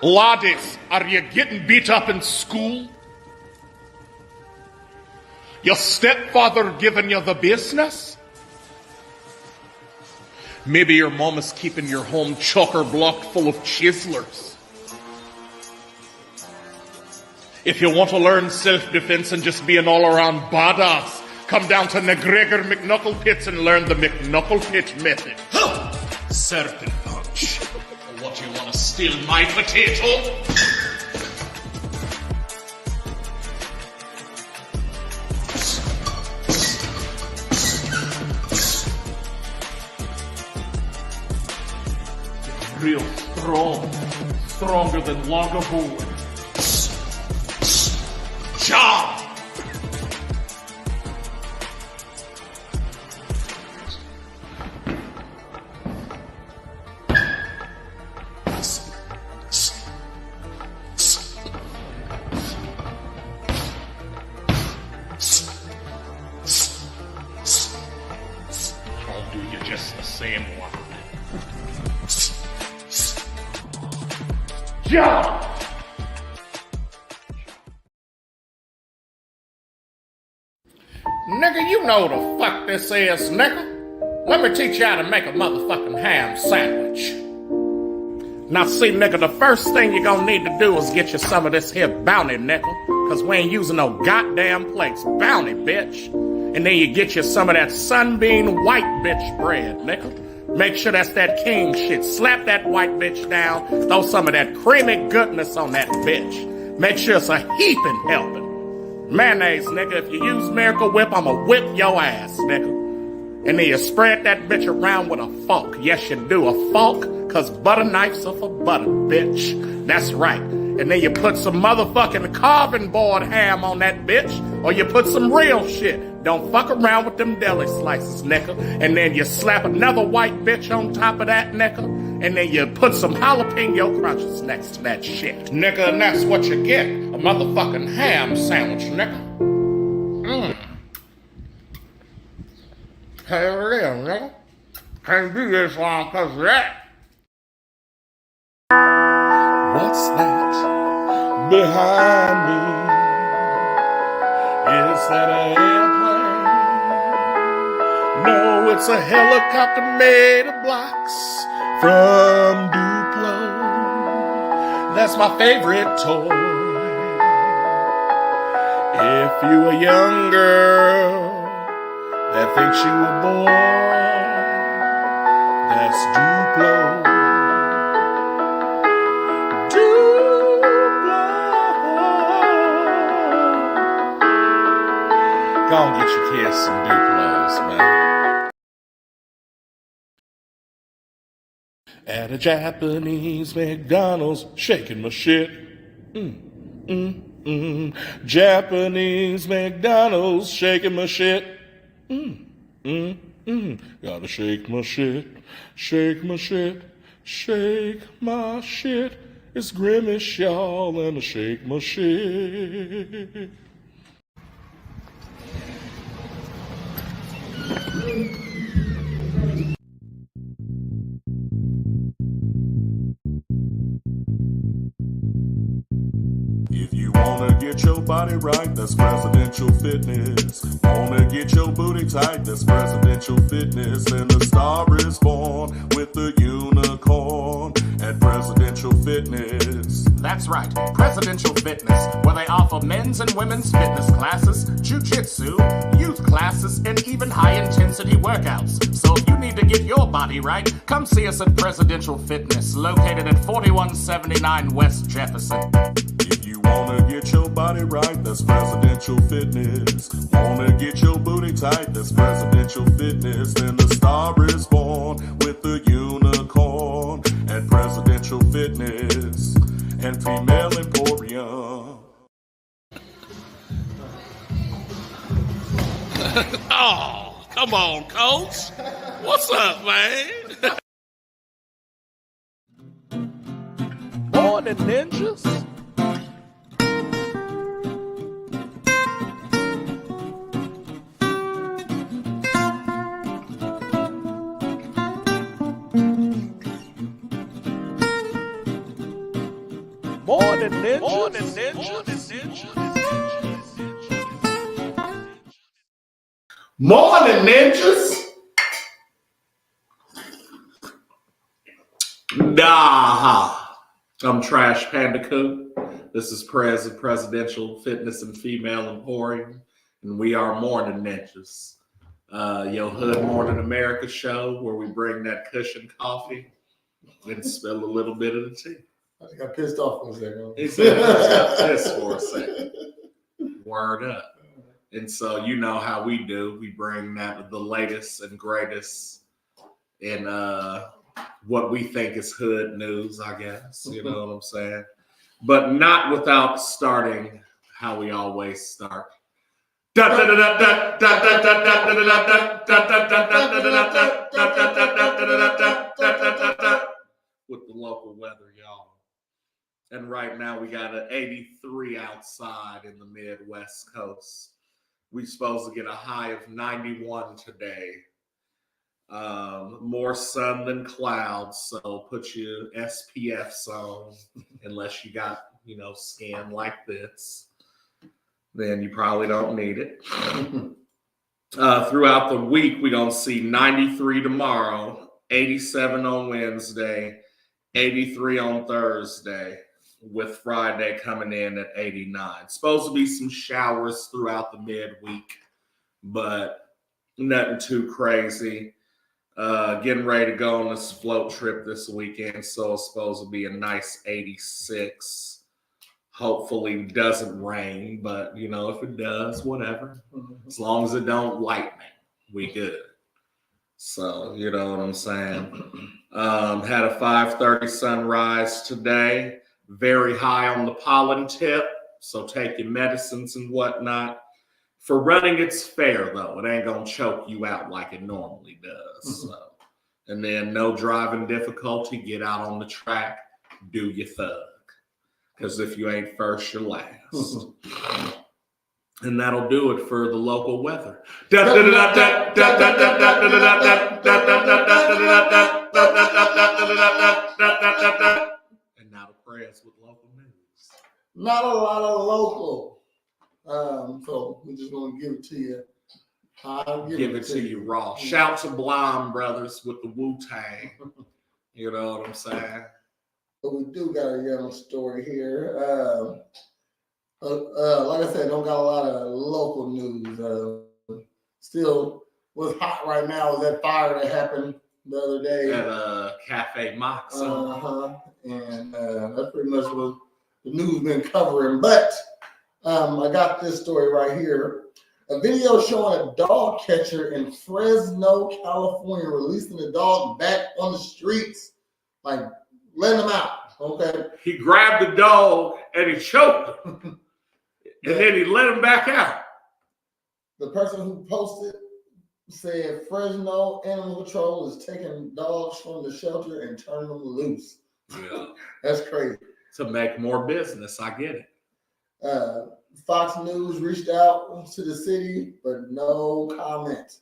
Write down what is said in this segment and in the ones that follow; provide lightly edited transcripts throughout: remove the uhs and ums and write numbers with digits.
Laddies, are you getting beat up in school? Your stepfather giving you the business? Maybe your mom is keeping your home chocker-blocked full of chiselers. If you want to learn self-defense and just be an all-around badass, come down to McGregor McKnucklepits and learn the McKnucklepit method. Serpent punch. What, you want to steal my potato? Real strong. Stronger than Loggerboard. Job! I'll do you just the same one. Job! Nigga, you know the fuck this is, nigga. Let me teach you how to make a motherfucking ham sandwich. Now see, nigga, the first thing you're gonna need to do is get you some of this here bounty, nigga. Cause we ain't using no goddamn plates. Bounty, bitch. And then you get you some of that sunbeam white bitch bread, nigga. Make sure that's that king shit. Slap that white bitch down. Throw some of that creamy goodness on that bitch. Make sure it's a heaping helping. Mayonnaise, nigga. If you use Miracle Whip, I'ma whip your ass, nigga. And then you spread that bitch around with a fork. Yes, you do. A fork, cause butter knives are for butter, bitch. That's right. And then you put some motherfucking carving board ham on that bitch, or you put some real shit. Don't fuck around with them deli slices, nigga. And then you slap another white bitch on top of that, nigga. And then you put some jalapeno crunches next to that shit. Nigga, and that's what you get. A motherfucking ham sandwich, nigga. Hell yeah, nigga. Can't do this long cause of that. What's Behind me is that an airplane? No, it's a helicopter made of blocks from Duplo. That's my favorite toy. If you a young girl that thinks you a boy, that's Duplo. Go on, get your kids some Duplos, man. At a Japanese McDonald's, shaking my shit. Japanese McDonald's, shaking my shit. Gotta shake my shit, shake my shit, shake my shit. It's Grimace, y'all, and I shake my shit. If you wanna get your body right, that's presidential fitness. Wanna get your booty tight, that's presidential fitness. And a star is born with the unicorn at Presidential Fitness. That's right, Presidential Fitness, where they offer men's and women's fitness classes, jiu-jitsu, youth classes, and even high-intensity workouts. So if you need to get your body right, come see us at Presidential Fitness, located at 4179 West Jefferson. If you wanna get your body right, that's Presidential Fitness. Wanna get your booty tight, that's Presidential Fitness. And the star is born with the unicorn at Presidential Fitness and Female Emporium. Oh, come on, Coach. What's up, man? Morn'n Ninjas. Morn'n Ninjas. Morn'n Ninjas. Morn'n Ninjas. Nah. I'm Trash Panda Coop. This is Presidential Fitness and Female Emporium, and we are Morn'n Ninjas. Your Hood Morning America show where we bring that cushion coffee and spill a little bit of the tea. I got pissed off for a second. He said, I just got pissed for a second. Word up. And so you know how we do. We bring that the latest and greatest in what we think is hood news, I guess. You know what I'm saying? But not without starting how we always start. With the local weather, y'all. And right now we got an 83 outside in the Midwest coast. We're supposed to get a high of 91 today. More sun than clouds, so put your SPFs on unless you got, skin like this. Then you probably don't need it. Throughout the week, we're going to see 93 tomorrow, 87 on Wednesday, 83 on Thursday, with Friday coming in at 89. Supposed to be some showers throughout the midweek, but nothing too crazy. Getting ready to go on this float trip this weekend, so it's supposed to be a nice 86. Hopefully it doesn't rain, but if it does, whatever. As long as it don't lightning, we good. So you know what I'm saying. Had a 5:30 sunrise today. Very high on the pollen tip, so take your medicines and whatnot. For running, it's fair, though. It ain't going to choke you out like it normally does. So. And then no driving difficulty. Get out on the track. Do your thug. Because if you ain't first, you're last. And that'll do it for the local weather. And now the prayers with local news. not a lot of local. So we're just gonna give it to you. I'll Give it to you raw. Shout to Blonde Brothers with the Wu-Tang. You know what I'm saying? But we do got a young story here. Like I said, don't got a lot of local news. Still, what's hot right now is that fire that happened the other day At Cafe Moxa. And that's pretty much what the news been covering. But I got this story right here. A video showing a dog catcher in Fresno, California, releasing the dog back on the streets, like letting him out. Okay. He grabbed the dog and he choked him. And then he let him back out. The person who posted said Fresno Animal Control is taking dogs from the shelter and turning them loose. Yeah. That's crazy. To make more business, I get it. Fox News reached out to the city, but no comment.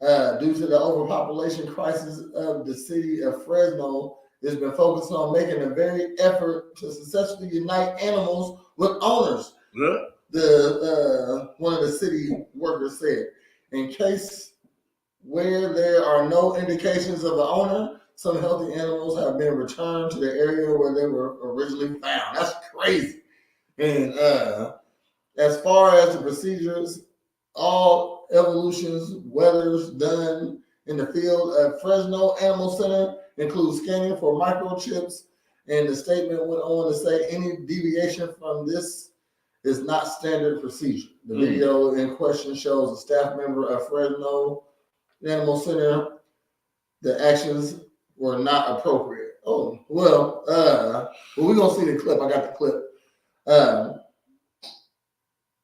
Due to the overpopulation crisis of the city of Fresno, it's been focused on making a very effort to successfully unite animals with owners. Yeah. One of the city workers said, in case where there are no indications of the owner, some healthy animals have been returned to the area where they were originally found. That's crazy. And as far as the procedures, all evolutions, weathers done in the field at Fresno Animal Center include scanning for microchips. And the statement went on to say any deviation from this is not standard procedure. The video in question shows a staff member of Fresno Animal Center. The actions were not appropriate. Oh, well, we're going to see the clip. I got the clip.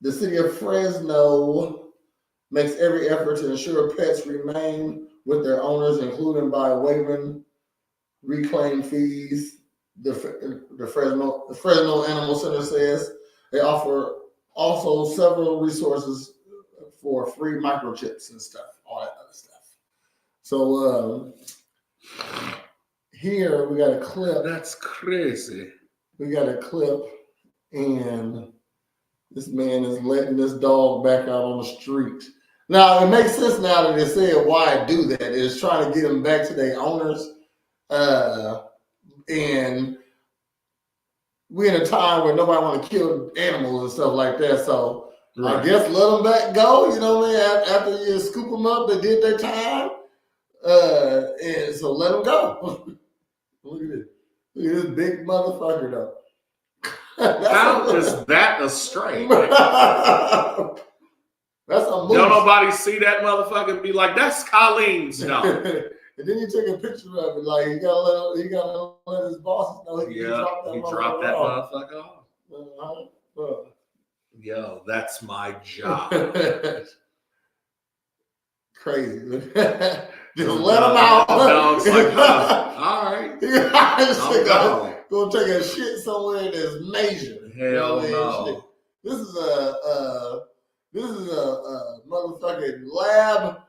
The city of Fresno makes every effort to ensure pets remain with their owners, including by waiving reclaim fees. The Fresno Animal Center says they offer also several resources for free microchips and stuff, all that other stuff. So here we got a clip. That's crazy. We got a clip, and this man is letting this dog back out on the street. Now, it makes sense now that they said why do that. It's trying to get them back to their owners. And we're in a time where nobody want to kill animals and stuff like that. So right. I guess let them back go. You know what I mean? After you scoop them up, they did their time. And so let them go. Look at this. Look at this big motherfucker, though. How is that a stray? That's a moose. Don't nobody see that motherfucker and be like, that's Colleen's dog. And then he took a picture of it. Like, he gotta let his bosses know he dropped that motherfucker off. Yo, that's my job. Crazy. Just let him out. Dog's like, all right. Go take a shit somewhere that's major. Hell no. This is a motherfucking lab.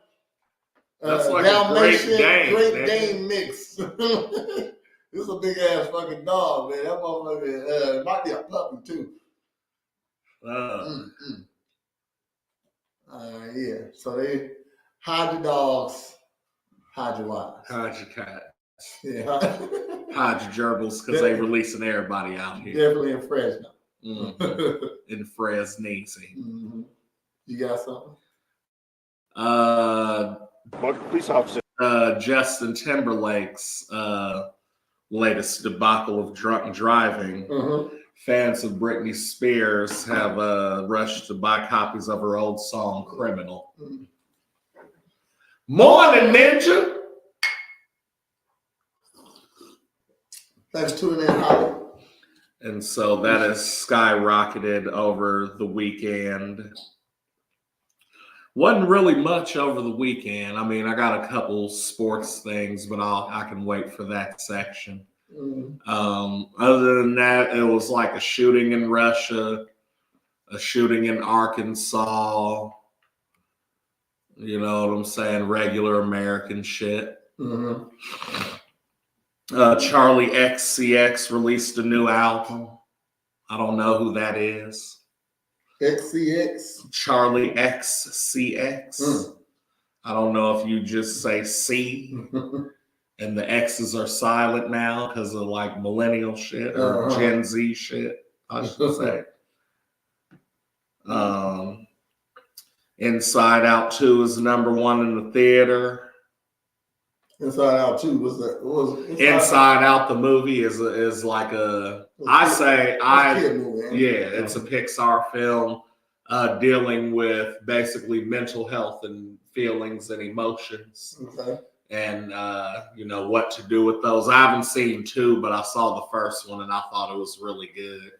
That's like Dalmatian, a Great Dane mix. This is a big ass fucking dog, man. That motherfucker might be a puppy too. Yeah. So they hide your dogs, hide your wives, hide your cats. Yeah. Hide your gerbils because they releasing everybody out here. Definitely in Fresno. Mm-hmm. In Fresneezy. Mm-hmm. You got something? Police officer. Justin Timberlake's latest debacle of drunk driving. Mm-hmm. Fans of Britney Spears have rushed to buy copies of her old song, Criminal. Mm-hmm. Morn'n Ninja. Thanks for tuning in, Holly. And so that has skyrocketed over the weekend. Wasn't really much over the weekend. I mean, I got a couple sports things, but I can wait for that section. Other than that, it was like a shooting in Russia, a shooting in Arkansas. You know what I'm saying? Regular American shit. Mm-hmm. Charlie XCX released a new album. I don't know who that is. XCX. Charlie XCX. I don't know if you just say C and the X's are silent now because of like millennial shit or Gen Z shit, I should say. Inside Out 2 is number 1 in the theater. Inside Out 2 was that? What was Inside Out the movie is like a kid movie, it's a Pixar film dealing with basically mental health and feelings and emotions. Okay. And you know what to do with those. I haven't seen 2, but I saw the first one and I thought it was really good.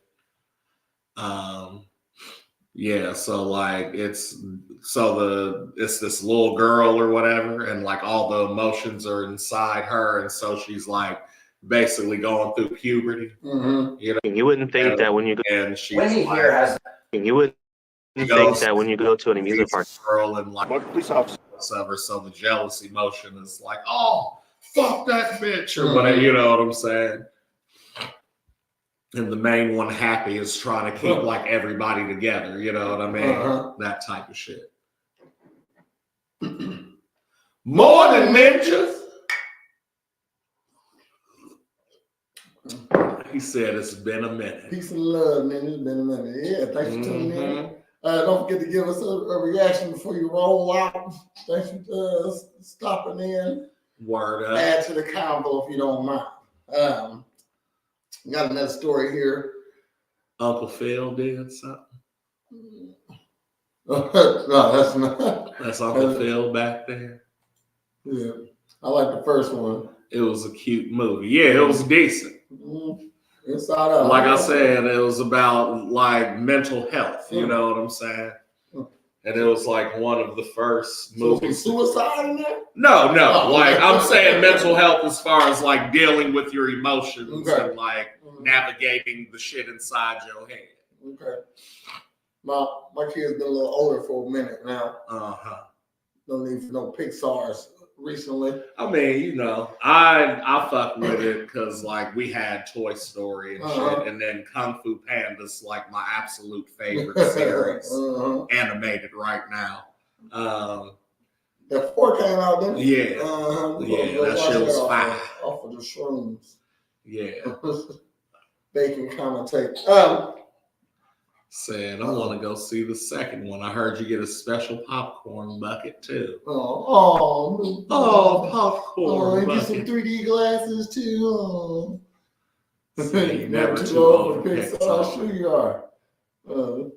Yeah, so like it's this little girl or whatever, and like all the emotions are inside her, and so she's like basically going through puberty. You know, you wouldn't think that when you go, and she's you wouldn't think that when you go to an amusement park, girl and like police officer of her, so the jealous emotion is like, oh, fuck that bitch or whatever. You know what I'm saying? And the main one, Happy, is trying to keep like everybody together. You know what I mean? That type of shit. Morn'n Ninjas. He said it's been a minute. Peace and love, man. It's been a minute. Yeah, thanks for tuning in. Don't forget to give us a reaction before you roll out. Thanks for stopping in. Word up. Add to the combo if you don't mind. Got another story here. Uncle Phil did something. No, that's not. That's Uncle Phil back there. Yeah, I like the first one. It was a cute movie. Yeah, it was decent. Inside Out. Like I said, it was about like mental health. You know what I'm saying? And it was like one of the first movies. Suicide in there? No. Like I'm saying mental health as far as like dealing with your emotions and like navigating the shit inside your head. Okay. My kid's been a little older for a minute now. No need for no Pixars recently. I mean, you know, I fuck with it because like we had Toy Story and shit, and then Kung Fu Panda's like my absolute favorite series, animated right now. The 4 came out, didn't it? Yeah, that shit was fire. Off of the shrooms. Yeah. Bacon commentate. Said, I want to go see the second one. I heard you get a special popcorn bucket too. Popcorn. Bucket. Get some 3D glasses too. See, never too old for Pixar. Sure you are.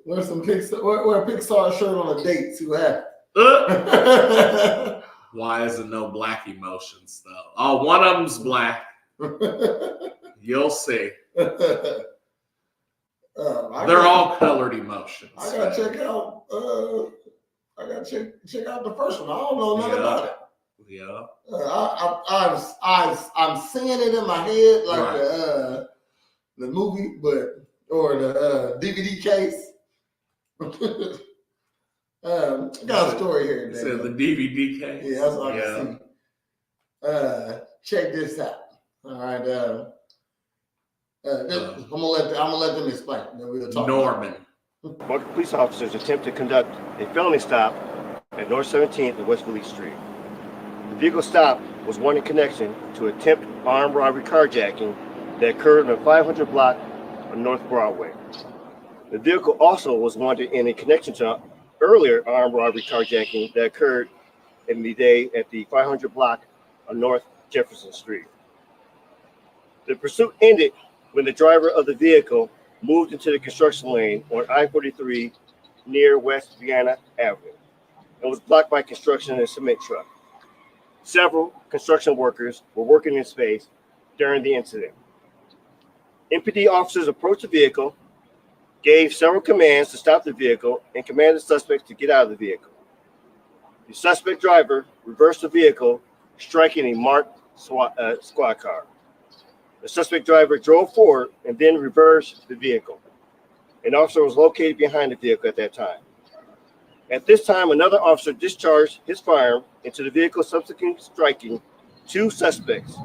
Wear some Pixar. Wear a Pixar shirt on a date. See what happens. Why is it no black emotions though? Oh, one of them's black. You'll see. They're all colored emotions. I gotta check out. Check out the first one. I don't know nothing about it. Yeah. I'm seeing it in my head like the movie, or the DVD case. Got a story here. You said the DVD case. Yeah, that's all I can see. Check this out. All right. I'm gonna let them explain. Then we'll talk. Norman. Multiple police officers attempt to conduct a felony stop at North 17th and West Village Street. The vehicle stop was one in connection to attempt armed robbery carjacking that occurred on the 500 block on North Broadway. The vehicle also was wanted in a connection to earlier armed robbery carjacking that occurred in the day at the 500 block on North Jefferson Street. The pursuit ended when the driver of the vehicle moved into the construction lane on I-43 near West Vienna Avenue and was blocked by construction and a cement truck. Several construction workers were working in space during the incident. MPD officers approached the vehicle, gave several commands to stop the vehicle, and commanded the suspects to get out of the vehicle. The suspect driver reversed the vehicle, striking a marked squad car. The suspect driver drove forward and then reversed the vehicle. An officer was located behind the vehicle at that time. At this time, another officer discharged his firearm into the vehicle, subsequently striking 2 suspects.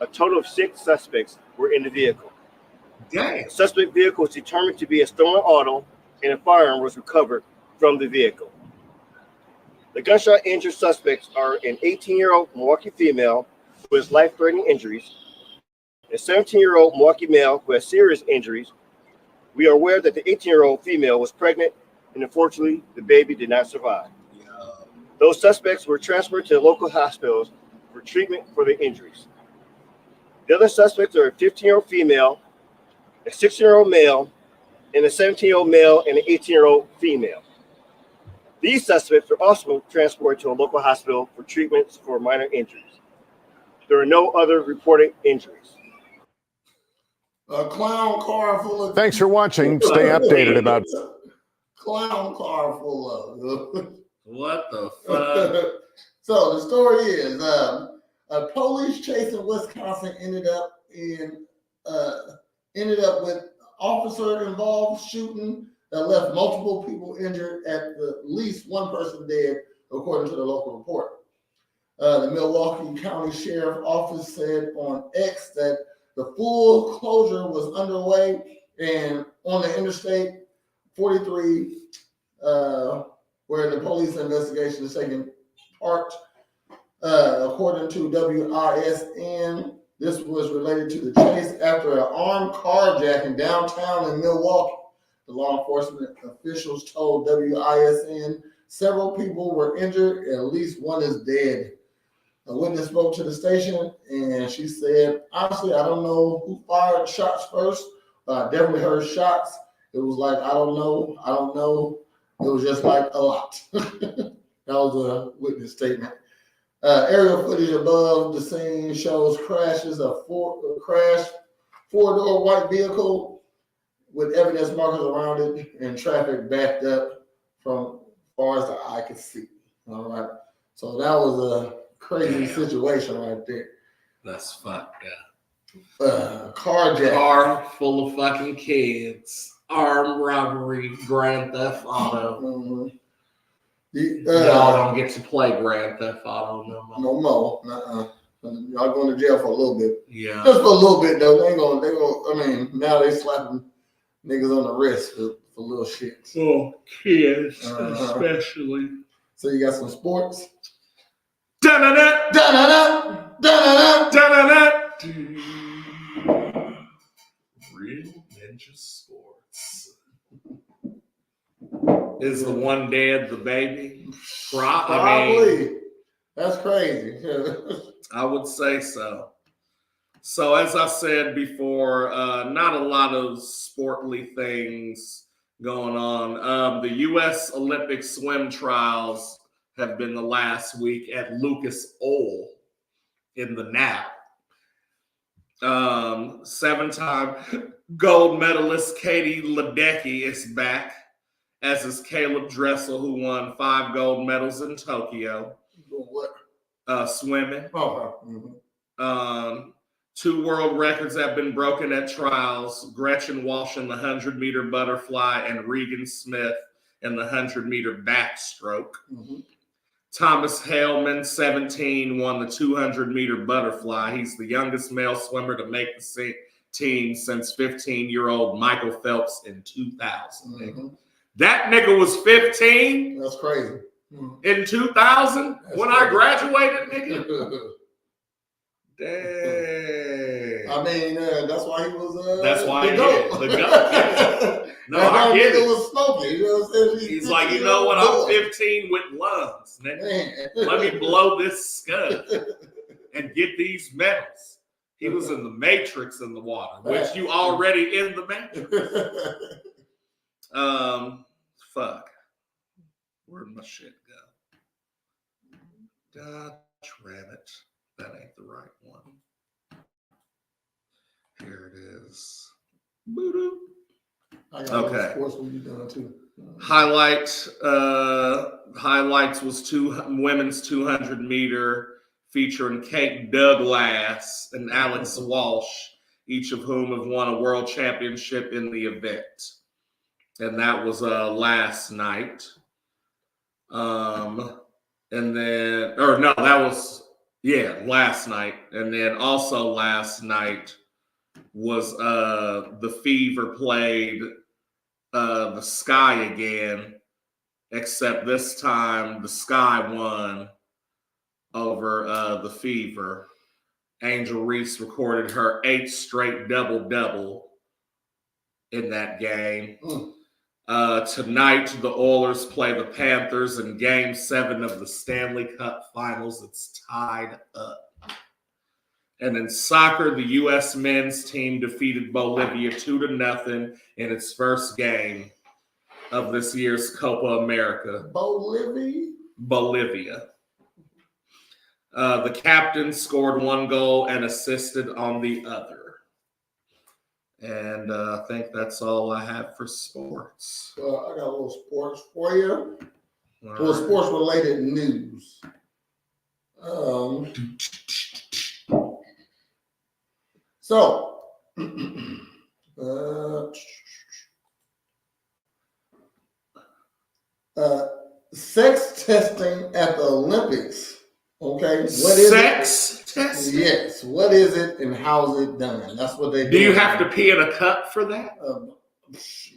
A total of 6 suspects were in the vehicle. Damn. The suspect vehicle was determined to be a stolen auto, and a firearm was recovered from the vehicle. The gunshot injured suspects are an 18-year-old Milwaukee female who has life-threatening injuries, a 17-year-old Milwaukee male who has serious injuries. We are aware that the 18-year-old female was pregnant, and unfortunately, the baby did not survive. Those suspects were transferred to local hospitals for treatment for their injuries. The other suspects are a 15-year-old female, a 16-year-old male, and a 17-year-old male and an 18-year-old female. These suspects were also transported to a local hospital for treatments for minor injuries. There are no other reported injuries. A clown car full of. Thanks for watching. Stay updated about Clown car full of. What the fuck? So the story is, a police chase in Wisconsin ended up with officer-involved shooting that left multiple people injured, at least one person dead, according to the local report. The Milwaukee County Sheriff Office said on X that the full closure was underway, and on the Interstate 43, where the police investigation is taking part, according to WISN, this was related to the chase after an armed carjacking downtown in Milwaukee. The law enforcement officials told WISN several people were injured, and at least one is dead. A witness spoke to the station, and she said, honestly, I don't know who fired shots first, but I definitely heard shots. It was like, I don't know. It was just like a lot. That was a witness statement. Aerial footage above the scene shows crashes of four-door white vehicle with evidence markers around it and traffic backed up from far as the eye could see. All right. So that was a crazy situation right there. That's fucked up. Carjack. Car full of fucking kids. Armed robbery, Grand Theft Auto. Mm-hmm. Y'all don't get to play Grand Theft Auto no more. No more. Y'all going to jail for a little bit. Yeah. Just for a little bit though. They gonna. I mean, now they slapping niggas on the wrist for little shit. Oh, kids, especially. So you got some sports. Da-da-da! Da-da-da! Da-da-da! Da-da-da! Real Ninja Sports. Is the one dead the baby? Probably. That's crazy. I would say so. So as I said before, not a lot of sportly things going on. The U.S. Olympic swim trials have been the last week at Lucas Oil in the Nap. 7-time gold medalist Katie Ledecky is back, as is Caleb Dressel, who won 5 gold medals in Tokyo. What? Swimming. Oh. Mm-hmm. 2 world records have been broken at trials. Gretchen Walsh in the 100-meter butterfly and Regan Smith in the 100-meter backstroke. Mm-hmm. Thomas Haleman, 17, won the 200-meter butterfly. He's the youngest male swimmer to make the team since 15-year-old Michael Phelps in 2000. Mm-hmm. That nigga was 15? That's crazy. In 2000? That's when crazy. I graduated, nigga? Dang. I mean, that's why he was. That's why the goat. The goat. No, I get it. Was smoking. You know what I'm saying? He's like, you know what? I'm 15 with lungs, nigga. Let me blow this scud and get these medals. He was in the Matrix in the water, which you already in the Matrix. Fuck. Where'd my shit go? God damn it. That ain't the right one. Here it is. Boo-doo. Okay. Sports will be done too. Highlights was women's 200-meter featuring Kate Douglas and Alex Walsh, each of whom have won a world championship in the event. And that was last night. Last night. And then also last night was the Fever played the Sky again, except this time the Sky won over the Fever. Angel Reese recorded her 8th straight double-double in that game. Tonight, the Oilers play the Panthers in Game 7 of the Stanley Cup Finals. It's tied up. And in soccer, the U.S. men's team defeated Bolivia 2-0 in its first game of this year's Copa America. Bolivia. The captain scored 1 goal and assisted on the other. And I think that's all I have for sports. I got a little sports for you. A little sports-related news. Sex testing at the Olympics. Okay, what is sex testing? Yes, what is it and how's it done? That's what they do. Do you have to pee in a cup for that?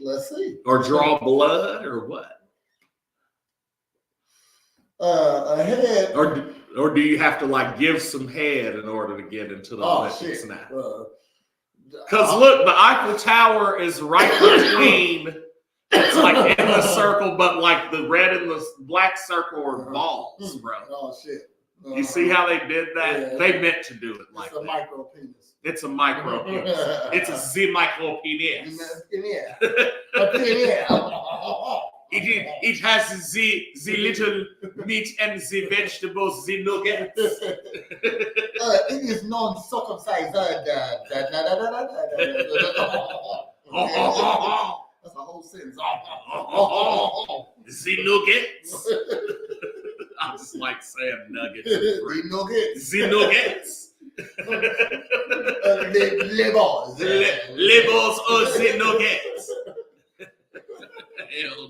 Let's see. Or draw blood or what? A head. Or do you have to like give some head in order to get into the Olympics now? Because look, the Eiffel Tower is right between. It's like in the circle, but like the red and the black circle are balls, bro. Oh shit! You see how they did that? Yeah, they meant to do it like that. Micro penis. It's a micro penis. It's a Z micro penis. It has the little meat and the vegetables, the nuggets. It is non-circumcised. That's a whole sentence. The nuggets. I just like saying nuggets. The nuggets. The nuggets. Labels or the nuggets. Hell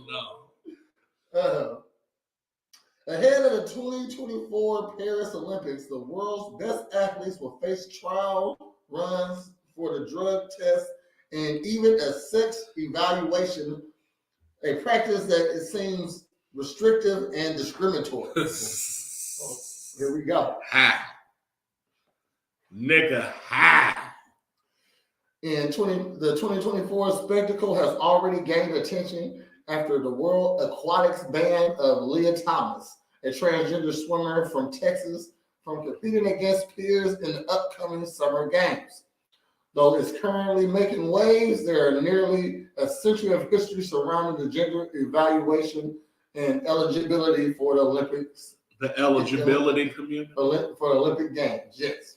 no. Ahead of the 2024 Paris Olympics, the world's best athletes will face trial runs for the drug test and even a sex evaluation, a practice that it seems restrictive and discriminatory. Here we go. How? Nigga, how? The 2024 spectacle has already gained attention after the World Aquatics ban of Leah Thomas, a transgender swimmer from Texas, from competing against peers in the upcoming Summer Games. Though it's currently making waves, there are nearly a century of history surrounding the gender evaluation and eligibility for the Olympics. The eligibility community? For the Olympic Games, yes.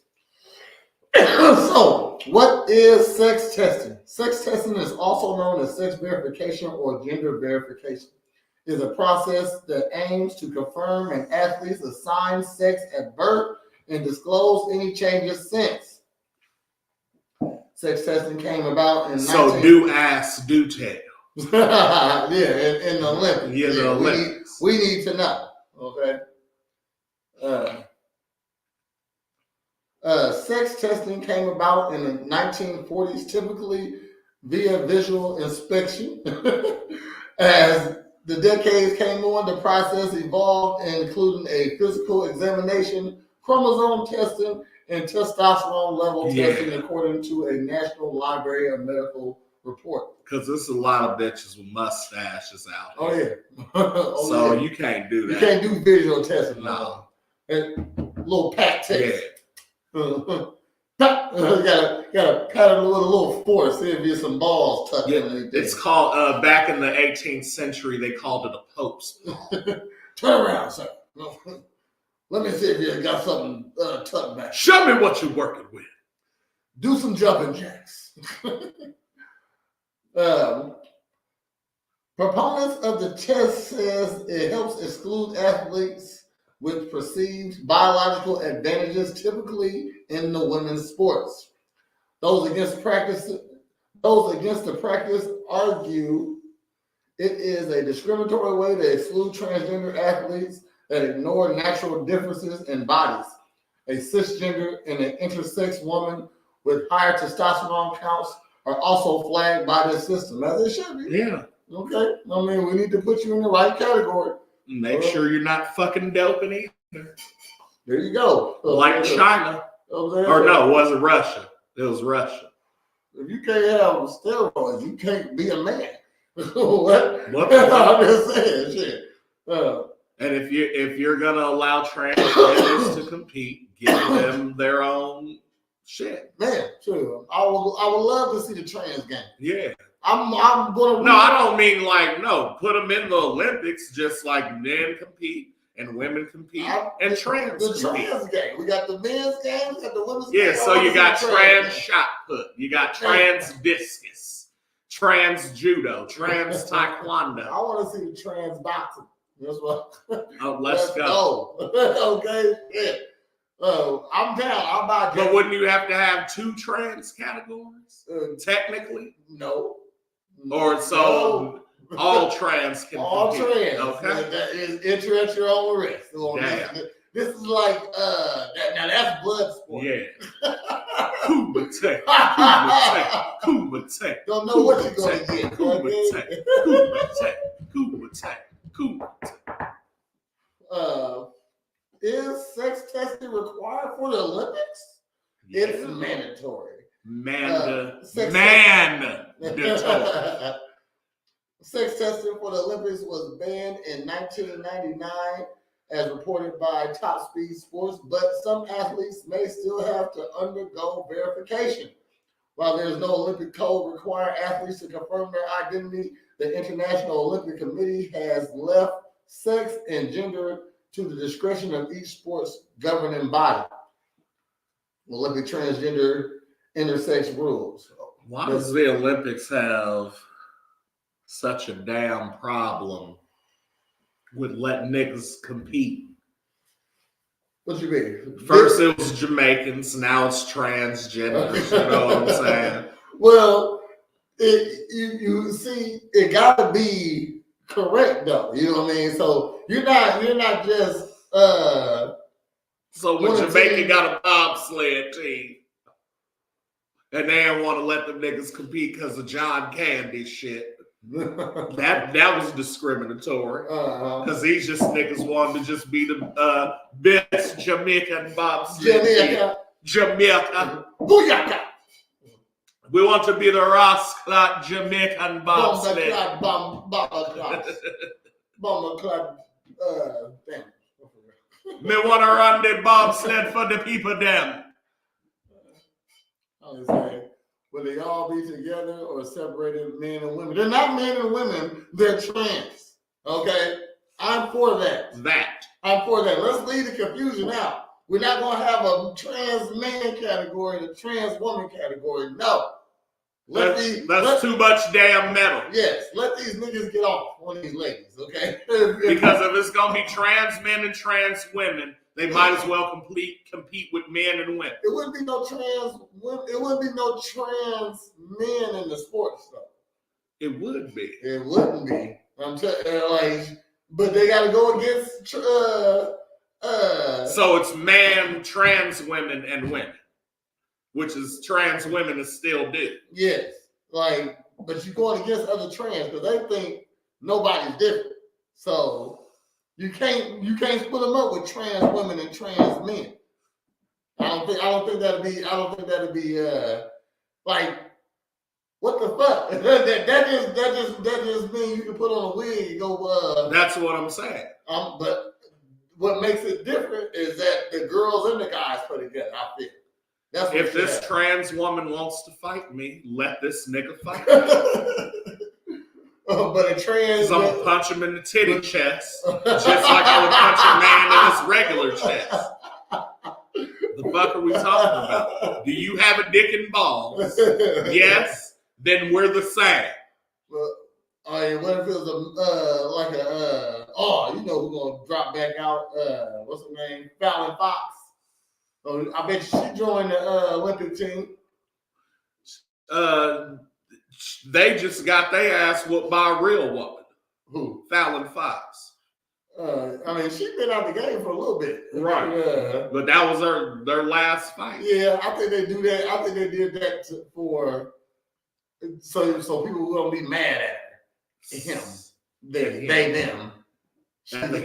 So, what is sex testing? Sex testing is also known as sex verification or gender verification. It is a process that aims to confirm an athlete's assigned sex at birth and disclose any changes since. Sex testing came about in do ass, do tell. Yeah, in the Olympics. Yeah, the Olympics. We need to know. Okay. Sex testing came about in the 1940s, typically via visual inspection. As the decades came on, the process evolved, including a physical examination, chromosome testing, and testosterone level testing, according to a National Library of Medical report. Because there's a lot of bitches with mustaches out here. Oh, yeah. You can't do that. You can't do visual testing. No. And little pat test. Yeah. Gotta pat it with a little force, see if there's some balls tucked in. It's called, back in the 18th century, they called it a Pope's ball. Turn around, sir. Let me see if you got something tucked back. Show me what you're working with. Do some jumping jacks. Proponents of the test says it helps exclude athletes with perceived biological advantages, typically in the women's sports. Those against the practice argue it is a discriminatory way to exclude transgender athletes that ignore natural differences in bodies. A cisgender and an intersex woman with higher testosterone counts are also flagged by this system, as it should be. Yeah. Okay. I mean, we need to put you in the right category. Make sure you're not fucking doping either. There you go. Like China. Or no, it wasn't Russia. It was Russia. If you can't have steroids, you can't be a man. What? What? I'm just saying, shit. And if you're gonna allow transgenders to compete, give them their own shit. Man, sure. I would love to see the trans game. Yeah. I'm gonna. No, I don't mean put them in the Olympics just like men compete and women compete and trans the compete. Trans game. We got the men's game. We got the women's game. Yeah, so you got trans shot put, you got trans discus, trans judo, trans taekwondo. I want to see the trans boxing. That's what. Oh, let's go. Okay. Yeah. I'm down. I'll buy. But wouldn't you have to have 2 trans categories technically? No. Or so all trans can all compete. trans. Okay. That is enter at your own risk. Damn. This is like now that's blood sport. Yeah. Kumite. Kumite. Don't know what you're gonna get. Kumite. Is sex testing required for the Olympics? Yeah. It's mandatory. Mandatory. Sex testing for the Olympics was banned in 1999, as reported by Top Speed Sports, but some athletes may still have to undergo verification. While there is no Olympic code requiring athletes to confirm their identity, the International Olympic Committee has left sex and gender to the discretion of each sport's governing body. Olympic transgender intersex rules. Why does the Olympics have such a damn problem with letting niggas compete? What you mean? First it was Jamaicans, now it's transgenders. You know what I'm saying? Well, you see, it gotta be correct though. You know what I mean? So you're not just So when Jamaica got a bobsled team, and they didn't want to let them niggas compete because of John Candy shit. that was discriminatory. Because these just niggas wanted to just be the best Jamaican bobsled team. Jamaica. Booyaka. We want to be the Ross-Clot Jamaican bobsled. Bomber-clad, damn. Me want to run the bobsled for the people them. I was saying, will they all be together or separated men and women? They're not men and women, they're trans. Okay? I'm for that. I'm for that. Let's leave the confusion out. We're not going to have a trans man category and a trans woman category. No. That's too much damn metal. Yes, let these niggas get off on these ladies, okay? Because if it's gonna be trans men and trans women, they might as well compete with men and women. It wouldn't be no trans women. It wouldn't be no trans men in the sports though. It would be. It wouldn't be. I'm telling but they got to go against. So it's trans women and women. Which is trans women is still do. Yes, but you're going against other trans because they think nobody's different. So you can't split them up with trans women and trans men. I don't think that'd be like what the fuck? that just means you can put on a wig and go. That's what I'm saying. But what makes it different is that the girls and the guys put together. I feel. If this trans woman wants to fight me, let this nigga fight. But a trans, I'm gonna punch him in the titty chest, just like I would punch a man in his regular chest. The fuck are we talking about? Do you have a dick and balls? Yes, then we're the same. Well, what if it was we're gonna drop back out. What's her name? Fallon Fox. Oh, I bet she joined the Olympic team. They just got their ass whooped by a real woman. Who? Fallon Fox. I mean, she's been out the game for a little bit. Right. But that was their last fight. Yeah, I think they do that. I think they did that so people won't be mad at him. Them. And the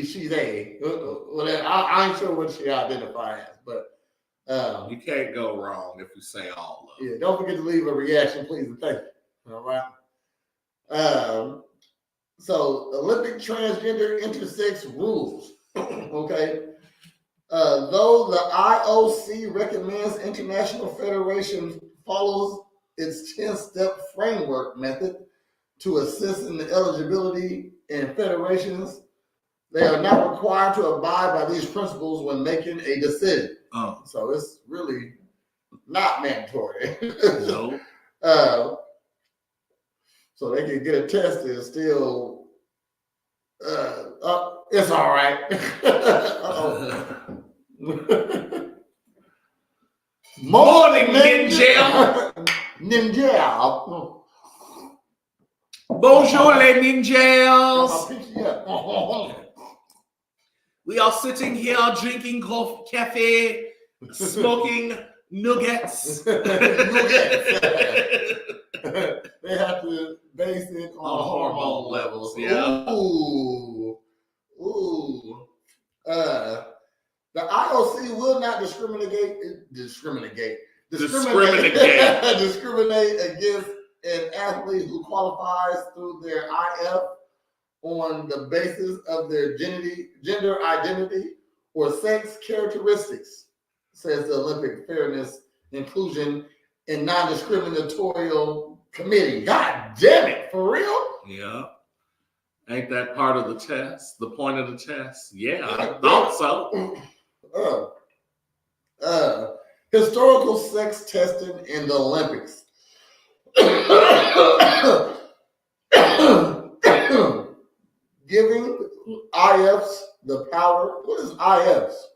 she, they. Whatever. I ain't sure what she identifies as, but you can't go wrong if you say all of them. Yeah, don't forget to leave a reaction, please, and thank you. All right. So Olympic transgender intersex rules. Okay. Though the IOC recommends International Federation follows its 10-step framework method to assist in the eligibility in federations, they are not required to abide by these principles when making a decision. So it's really not mandatory. No. So they can get a test and still, it's all right. Morning, Ninja. Ninja. Bonjour, les ninjas. We are sitting here drinking cafe, smoking nuggets. They have to base it on hormone levels. Yeah. Ooh. The IOC will not discriminate against an athlete who qualifies through their IF on the basis of their gender identity or sex characteristics, says the Olympic Fairness, Inclusion, and Non-Discriminatorial Committee. God damn it, for real? Yeah. Ain't that part of the test? The point of the test? Yeah, I thought so. Historical sex testing in the Olympics. Giving IFs the power. What is IFs?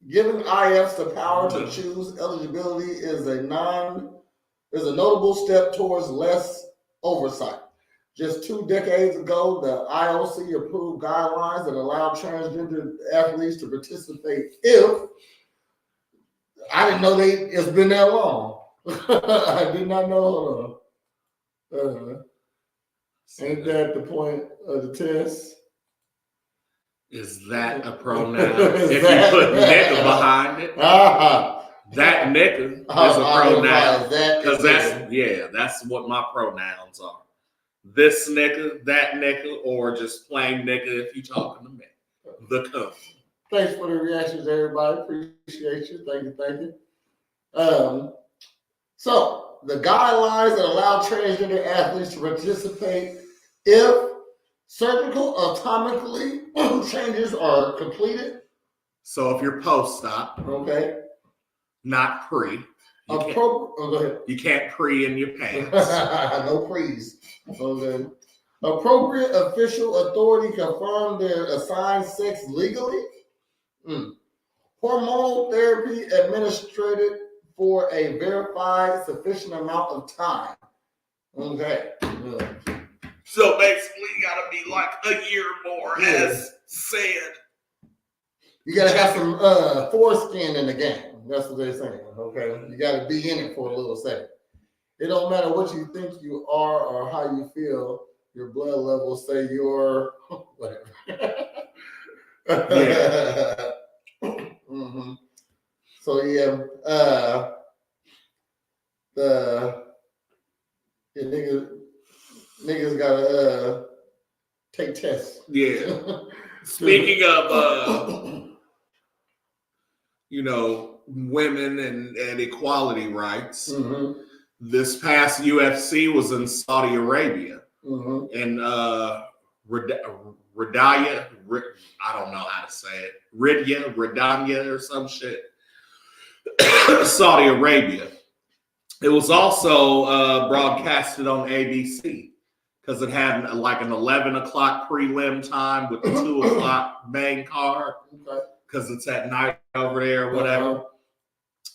Giving IFs the power to choose eligibility is a notable step towards less oversight. Just 2 decades ago, the IOC approved guidelines that allow transgender athletes to participate if I didn't know it's been that long. I did not know. Ain't that the point of the test? Is that a pronoun? If you put nigga behind it, that nigga is a pronoun. Because that's what my pronouns are. This nigga, that nigga, or just plain nigga if you talking to me. The company. Thanks for the reactions, everybody. Appreciate you. Thank you. So the guidelines that allow transgender athletes to participate if surgical anatomically changes are completed. So if you're post-op, okay, not pre. Go ahead. You can't pre in your pants. No pre's. Okay. Appropriate official authority confirm their assigned sex legally. Hormonal therapy administered for a verified sufficient amount of time. Okay. So basically, you gotta be like a year more, as said. You gotta have some foreskin in the game. That's what they're saying. Okay. You gotta be in it for a little second. It don't matter what you think you are or how you feel. Your blood levels say you're whatever. Yeah. Mm-hmm. So yeah, niggas gotta take tests. Yeah. Speaking of women and equality rights, this past UFC was in Saudi Arabia. And Radaya, I don't know how to say it, Radanya or some shit. Saudi Arabia. It was also broadcasted on ABC because it had like an 11 o'clock prelim time with the 2 o'clock main card because it's at night over there or whatever.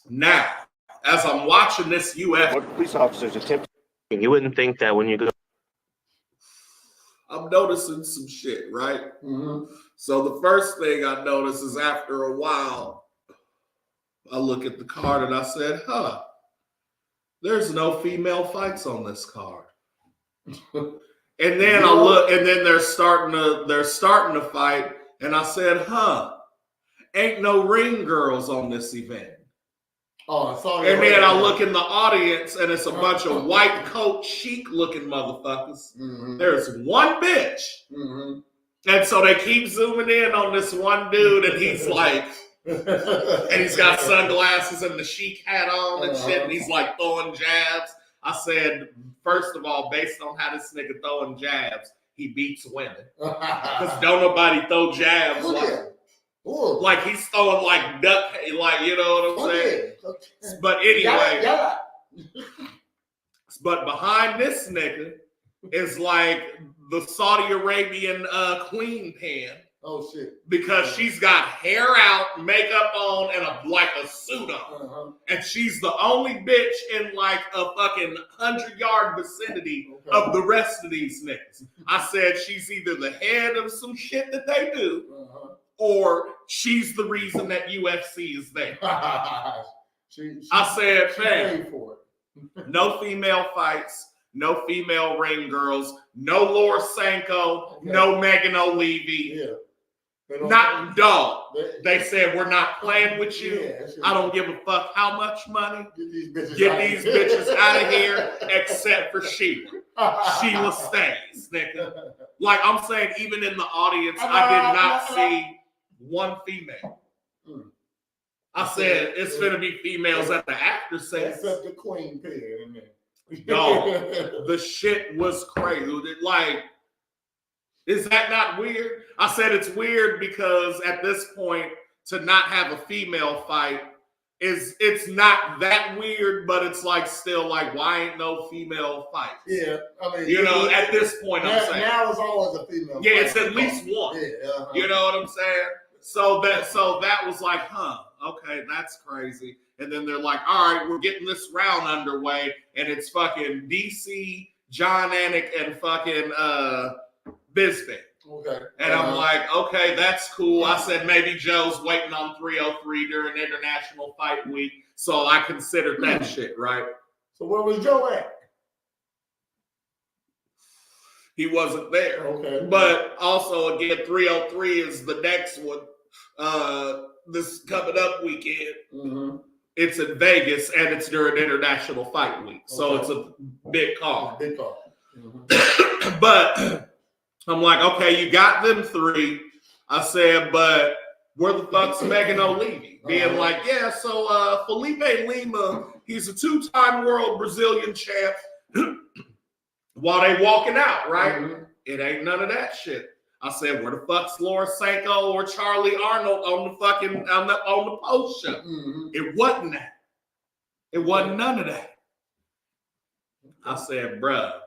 Now, as I'm watching this UFC, Police officers attempt. You wouldn't think that when you go. I'm noticing some shit, right? Mm-hmm. So the first thing I notice is after a while, I look at the card and I said, huh, there's no female fights on this card. And then I look, and then they're starting to fight, and I said, huh, ain't no ring girls on this event. Oh, sorry. And then I look in the audience, and it's a bunch of white coat chic looking motherfuckers. Mm-hmm. There's one bitch. Mm-hmm. And so they keep zooming in on this one dude, and he's like, and he's got sunglasses and the chic hat on and shit, and he's like throwing jabs. I said, first of all, based on how this nigga throwing jabs, he beats women. Because don't nobody throw jabs like he's throwing like duck, like, you know what I'm saying? But anyway, but behind this nigga is like the Saudi Arabian queen pan. Oh shit! Because she's got hair out, makeup on, and a suit on, and she's the only bitch in like a fucking 100-yard vicinity of the rest of these niggas. I said she's either the head of some shit that they do, or she's the reason that UFC is there. I said, fam, no female fights. No female ring girls, no Laura Sanko, no Megan O'Leary. Yeah. Not dog. They said we're not playing with you. Yeah, I don't give a fuck how much money. Get these bitches out of here, except for Sheila. Sheila stays, nigga. Like I'm saying, even in the audience, I did not see one female. I said it's gonna be females at the after set. Except the queen pair in there. Dog, the shit was crazy. Like, is that not weird? I said it's weird because at this point, to not have a female fight it's not that weird, but it's like still like, why ain't no female fight? Yeah, I mean, you know, at this point, I'm saying now it's always a female. Yeah, it's at least one. Yeah, you know what I'm saying? So that was like, huh, okay, that's crazy. And then they're like, all right, we're getting this round underway, and it's fucking DC, John Anik, and fucking Bisping. Okay. And I'm like, okay, that's cool. I said maybe Joe's waiting on 303 during International Fight Week, so I considered that shit, right? So where was Joe at? He wasn't there. Okay. But also, again, 303 is the next one. This coming up weekend. Mm-hmm. It's in Vegas, and it's during International Fight Week. So it's a big call. Big call. Mm-hmm. But I'm like, okay, you got them three. I said, but where the fuck's Megan O'Leary? Being like, yeah, so Felipe Lima, he's a 2-time world Brazilian champ. While they walking out, right? Mm-hmm. It ain't none of that shit. I said, where the fuck's Laura Sanko or Charlie Arnold on the fucking on the post show? Mm-hmm. It wasn't that. It wasn't none of that. I said, bruh.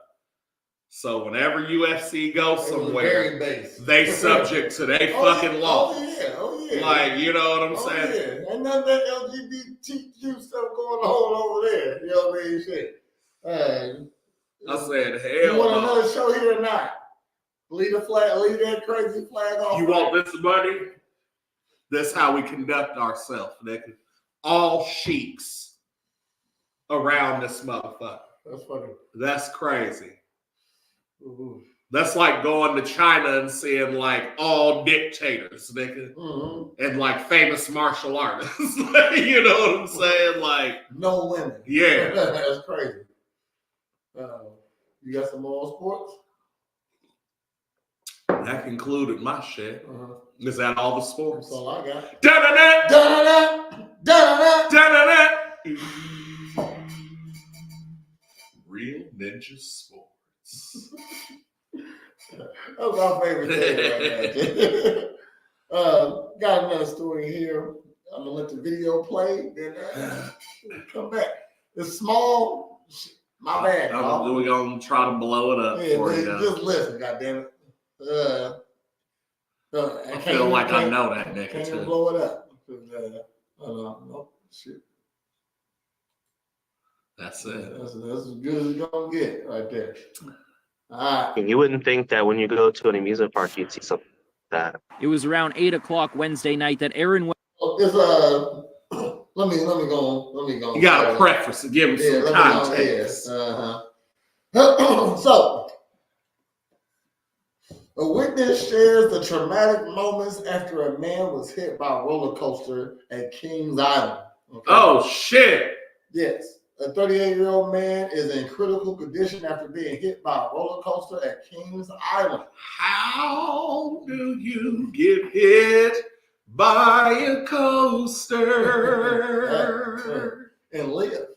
So whenever UFC goes somewhere, they subject to their fucking laws. Oh yeah. Like, you know what I'm saying? Yeah. And none of that LGBTQ stuff going on over there. You know what I mean? Shit. I said, hell you want no. Another show here or not? Leave that crazy flag off. You want this money? That's how we conduct ourselves, nigga. All sheiks around this motherfucker. That's funny. That's crazy. Mm-hmm. That's like going to China and seeing like all dictators, nigga, and like famous martial artists. You know what I'm saying? Like no women. Yeah, that's crazy. You got some more sports? That concluded my shit. Is that all the sports? That's all I got. Da-da-da! Da-da-da! Da-da-da! Da-da-da! Real Ninja Sports. That's my favorite thing right now. Got another story here. I'm gonna let the video play, then come back. It's small. My bad. We're gonna try to blow it up for you. Just listen, goddammit. I feel like I know that nigga can't too. Blow it up. No shit. That's it. That's as good as it's gonna get right there. All right. You wouldn't think that when you go to an amusement park, you'd see something like that. It was around 8 o'clock Wednesday night that Aaron It's let me go. You got to preface and give him some context. So, a witness shares the traumatic moments after a man was hit by a roller coaster at Kings Island. Okay? Oh, shit. Yes. A 38-year-old man is in critical condition after being hit by a roller coaster at Kings Island. How do you get hit by a coaster and live?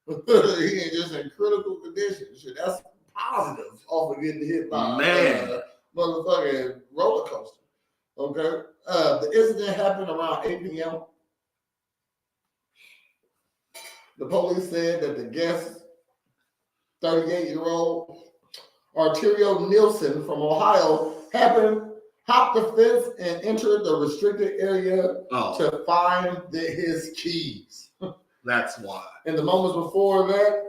He is just in critical condition. Shit, that's positive off of getting hit by a motherfucking roller coaster. Okay. The incident happened around 8 p.m. The police said that the guest, 38-year-old Arterio Nielsen from Ohio, hopped the fence and entered the restricted area to find his keys. That's why. In the moments before that,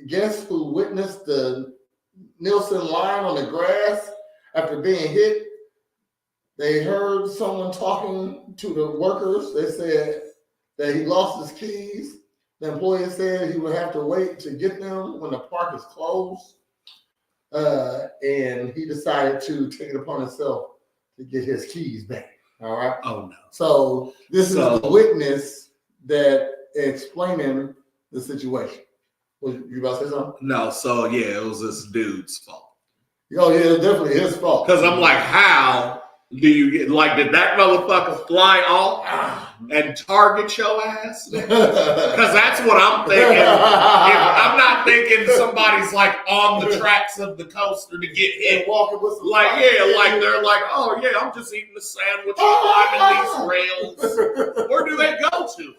guests who witnessed the Nielsen lying on the grass after being hit, they heard someone talking to the workers. They said that he lost his keys. The employee said he would have to wait to get them when the park is closed. And he decided to take it upon himself to get his keys back. All right. Oh, no. So this is the witness that explaining the situation. You about to say something? No, so yeah, it was this dude's fault. Oh, yeah, it's definitely his fault. Because I'm like, how do you get, like, did that motherfucker fly off and target your ass? Because that's what I'm thinking. I'm not thinking somebody's like on the tracks of the coaster to get hit. Walking with some like they're like, oh yeah, I'm just eating a sandwich, climbing these rails. Where do they go to it?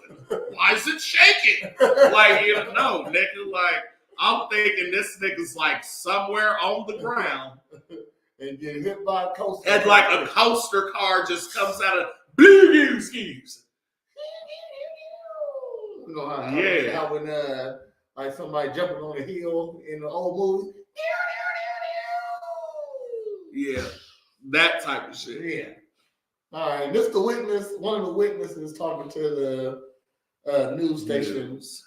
Why is it shaking? Like, you know, nigga, like, I'm thinking this nigga's like somewhere on the ground. And get hit by a coaster. And like a coaster car just comes out of blue skis. You know how when like somebody jumping on a hill in the old movie. Yeah, that type of shit. Yeah. All right, this the witness. One of the witnesses talking to the news stations,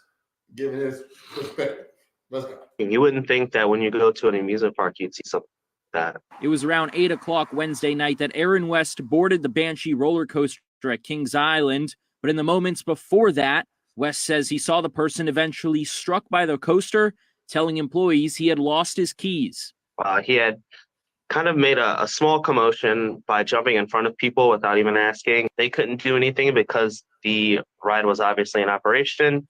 giving his perspective. Let's go. You wouldn't think that when you go to an amusement park, you'd see something like that. It was around 8 o'clock Wednesday night that Aaron West boarded the Banshee roller coaster at Kings Island. But in the moments before that, West says he saw the person eventually struck by the coaster, telling employees he had lost his keys. He had kind of made a small commotion by jumping in front of people without even asking. They couldn't do anything because the ride was obviously in operation.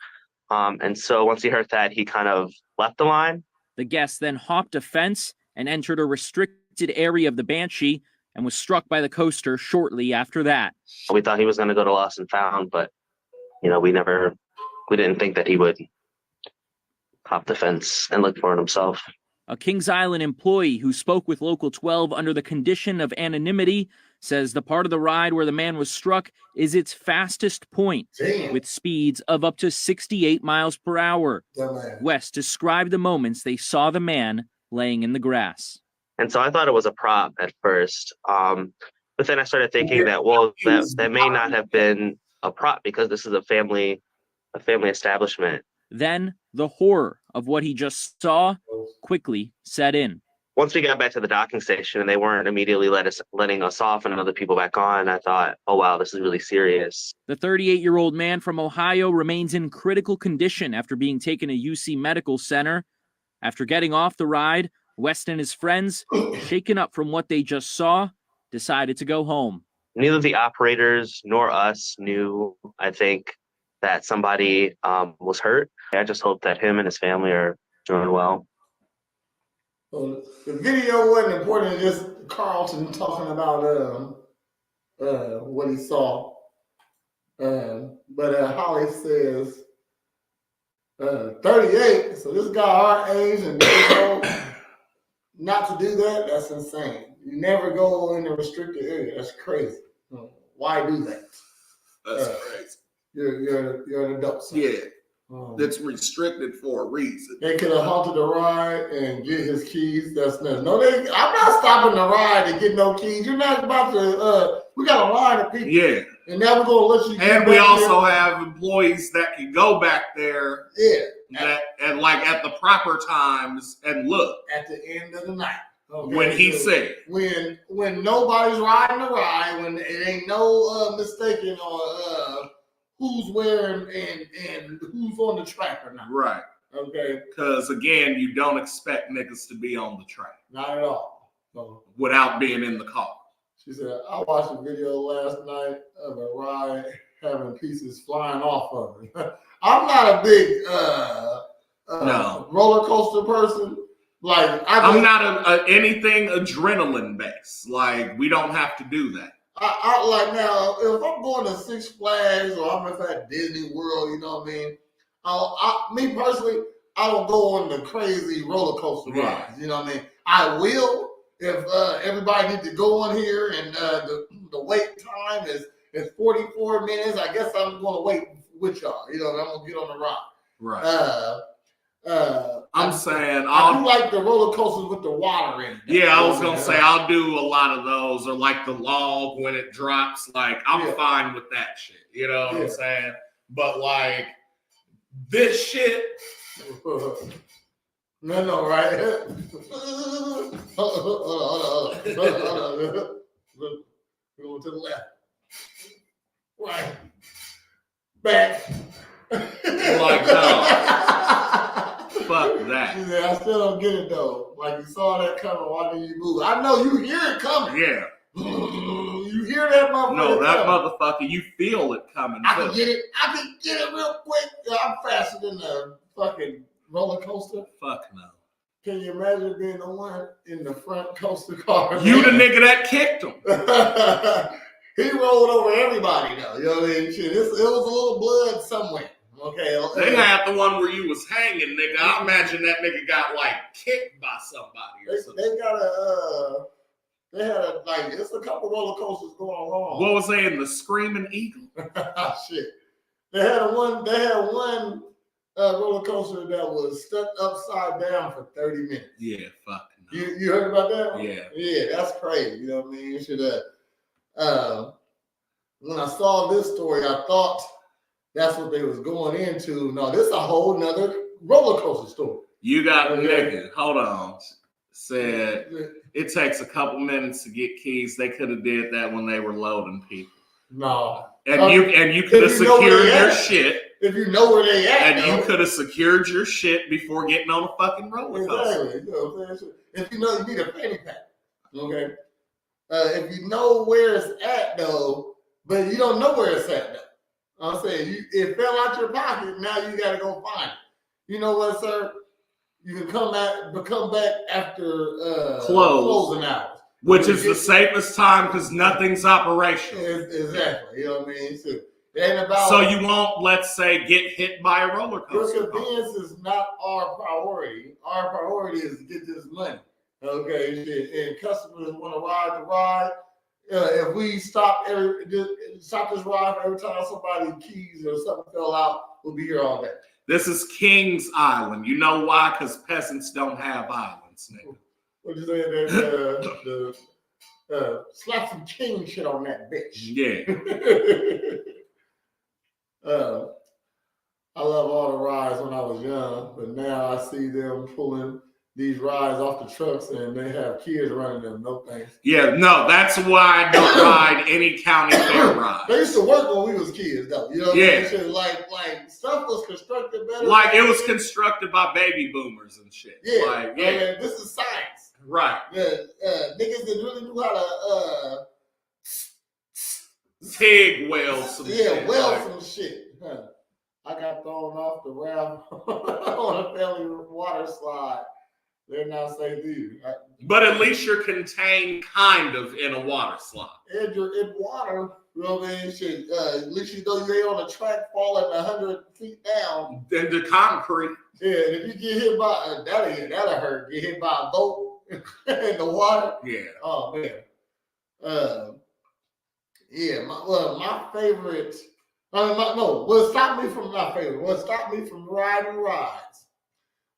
And so once he heard that, he kind of left the line. The guest then hopped a fence and entered a restricted area of the Banshee and was struck by the coaster shortly after that. We thought he was going to go to Lost and Found, but, you know, we didn't think that he would hop the fence and look for it himself. A Kings Island employee who spoke with Local 12 under the condition of anonymity says the part of the ride where the man was struck is its fastest point, with speeds of up to 68 miles per hour. West described the moments they saw the man laying in the grass. And so I thought it was a prop at first. But then I started thinking that, well, that may not have been a prop because this is a family establishment. Then the horror of what he just saw quickly set in. Once we got back to the docking station and they weren't immediately letting us off and other people back on, I thought, oh, wow, this is really serious. The 38-year-old man from Ohio remains in critical condition after being taken to UC Medical Center. After getting off the ride, West and his friends, shaken up from what they just saw, decided to go home. Neither the operators nor us knew, I think, that somebody was hurt. I just hope that him and his family are doing well. Well, the video wasn't important, just Carlton talking about what he saw. But Holly says 38. So this guy our age and not to do that, that's insane. You never go in a restricted area. That's crazy. Why do that? That's crazy. You're an adult. Son. Yeah. that's restricted for a reason. They could have halted the ride and get his keys. That's nothing. No, I'm not stopping the ride to get no keys. You're not about to. We got a line of people. Yeah. And now we're gonna let you. And we also have employees that can go back there. Yeah. And like at the proper times and look at the end of the night. Okay, when he said when nobody's riding the ride, when it ain't no mistaking on who's wearing and who's on the track or not. Right. Okay. Because again, you don't expect niggas to be on the track. Not at all. No. Without being in the car. She said, I watched a video last night of a ride having pieces flying off of it. I'm not a big roller coaster person. Like I'm not anything adrenaline based. Like we don't have to do that. I like now if I'm going to Six Flags or I'm at Disney World, you know what I mean. Me personally, I don't go on the crazy roller coaster rides. You know what I mean. I will if everybody needs to go on here and the wait time is 44 minutes. I guess I'm going to wait with y'all. You know, I'm going to get on the ride. Right. I'm saying I do like the roller coasters with the water in it. Yeah, I was gonna say I'll do a lot of those, or like the log when it drops. Like I'm fine with that shit. You know what I'm saying? But like this shit. No, right? Hold on. Go to the left. Right. Back. Like no. Fuck that. She said, I still don't get it though. Like you saw that coming, why didn't you move? I know you hear it coming. Yeah. You hear that motherfucker? No, that motherfucker, you feel it coming. I can get it real quick. I'm faster than the fucking roller coaster. Fuck no. Can you imagine being the one in the front coaster car? You the nigga that kicked him. He rolled over everybody though. You know what I mean? Shit, it was a little blood somewhere. Okay. They had the one where you was hanging, nigga. I imagine that nigga got like kicked by somebody or something. They had it's a couple roller coasters going on. What was they in the Screaming Eagle? Shit. They had one roller coaster that was stuck upside down for 30 minutes. Yeah, fuck no. You heard about that one? Yeah. Yeah, that's crazy. You know what I mean? You should when I saw this story, I thought that's what they was going into. No, this is a whole nother roller coaster story. You got a nigga, hold on, said it takes a couple minutes to get keys. They could have did that when they were loading people. No. And you could have secured your shit. If you know where they at. And you could have secured your shit before getting on a fucking roller coaster. Exactly. You know what I'm saying? If you know you need a fanny pack. Okay. If you know where it's at though, but you don't know where it's at though. I'm saying it fell out your pocket. Now you got to go find it. You know what, sir? You can come back after closing hours, which is the safest time because nothing's operational. Exactly. You know what I mean? So, it ain't about. So you won't, let's say, get hit by a roller coaster. Your convenience is not our priority. Our priority is to get this money. Okay, and customers want to ride the ride. If we stop this ride every time somebody keys or something fell out, we'll be here all day. This is King's Island. You know why? Because peasants don't have islands, nigga. What you saying? Slap some king shit on that bitch. Yeah. I love all the rides when I was young, but now I see them pulling these rides off the trucks and they have kids running them. No thanks. Yeah, no, that's why I don't ride any county fair rides. They used to work when we was kids, though. You know what I mean? Like stuff was constructed better. Like it was constructed by baby boomers and shit. Yeah, like, yeah. Man, this is science. Right. Niggas that really knew how to TIG weld some shit. Yeah, weld some shit. Huh. I got thrown off the ramp on a family water slide. They're not safe either. But at least you're contained kind of in a water slide. And you're in water, you know what I mean? Shit, at least you know you ain't on a track falling 100 feet down. Into concrete. Yeah, and if you get hit by, that'll hurt. Get hit by a boat in the water. Yeah. Oh, man. Yeah, my favorite What stopped me from my favorite? What stopped me from riding rides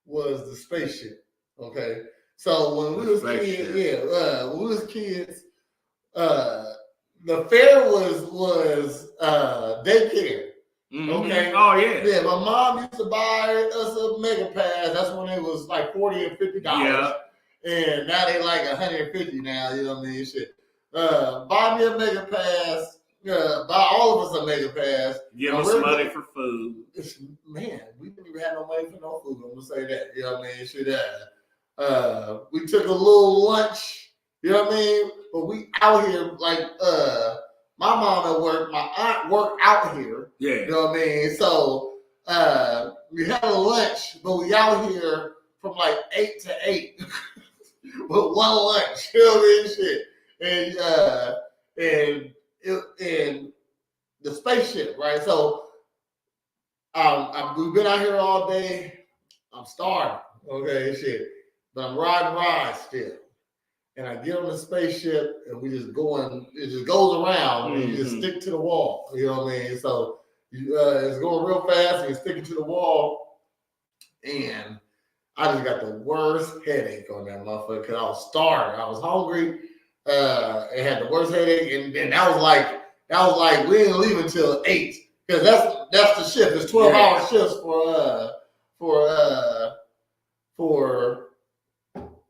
was the spaceship. Okay, so when we was kids, when we was kids, the fair was daycare. Mm-hmm. Okay. Oh yeah. Yeah, my mom used to buy us a mega pass. That's when it was like $40 and $50. Yeah. And now they like $150 now, you know what I mean? Shit. Buy me a mega pass. Buy all of us a mega pass. Give us money for food. Man, we didn't even have no money for no food. I'm gonna say that. You know what I mean? Shit. We took a little lunch. You know what I mean? But we out here like my mom at work, my aunt worked out here. Yeah. You know what I mean? So we had a lunch, but we out here from like 8 to 8 with one lunch. You know what I mean? Shit. And the spaceship, right? So we've been out here all day. I'm starving. Okay, shit. But I'm riding rides still. And I get on the spaceship and we just going, it just goes around and you just stick to the wall. You know what I mean? So it's going real fast and you're sticking to the wall. And I just got the worst headache on that motherfucker because I was starving. I was hungry. It had the worst headache. And then that was like we didn't leave until 8. Because that's the shift. It's 12-hour shifts for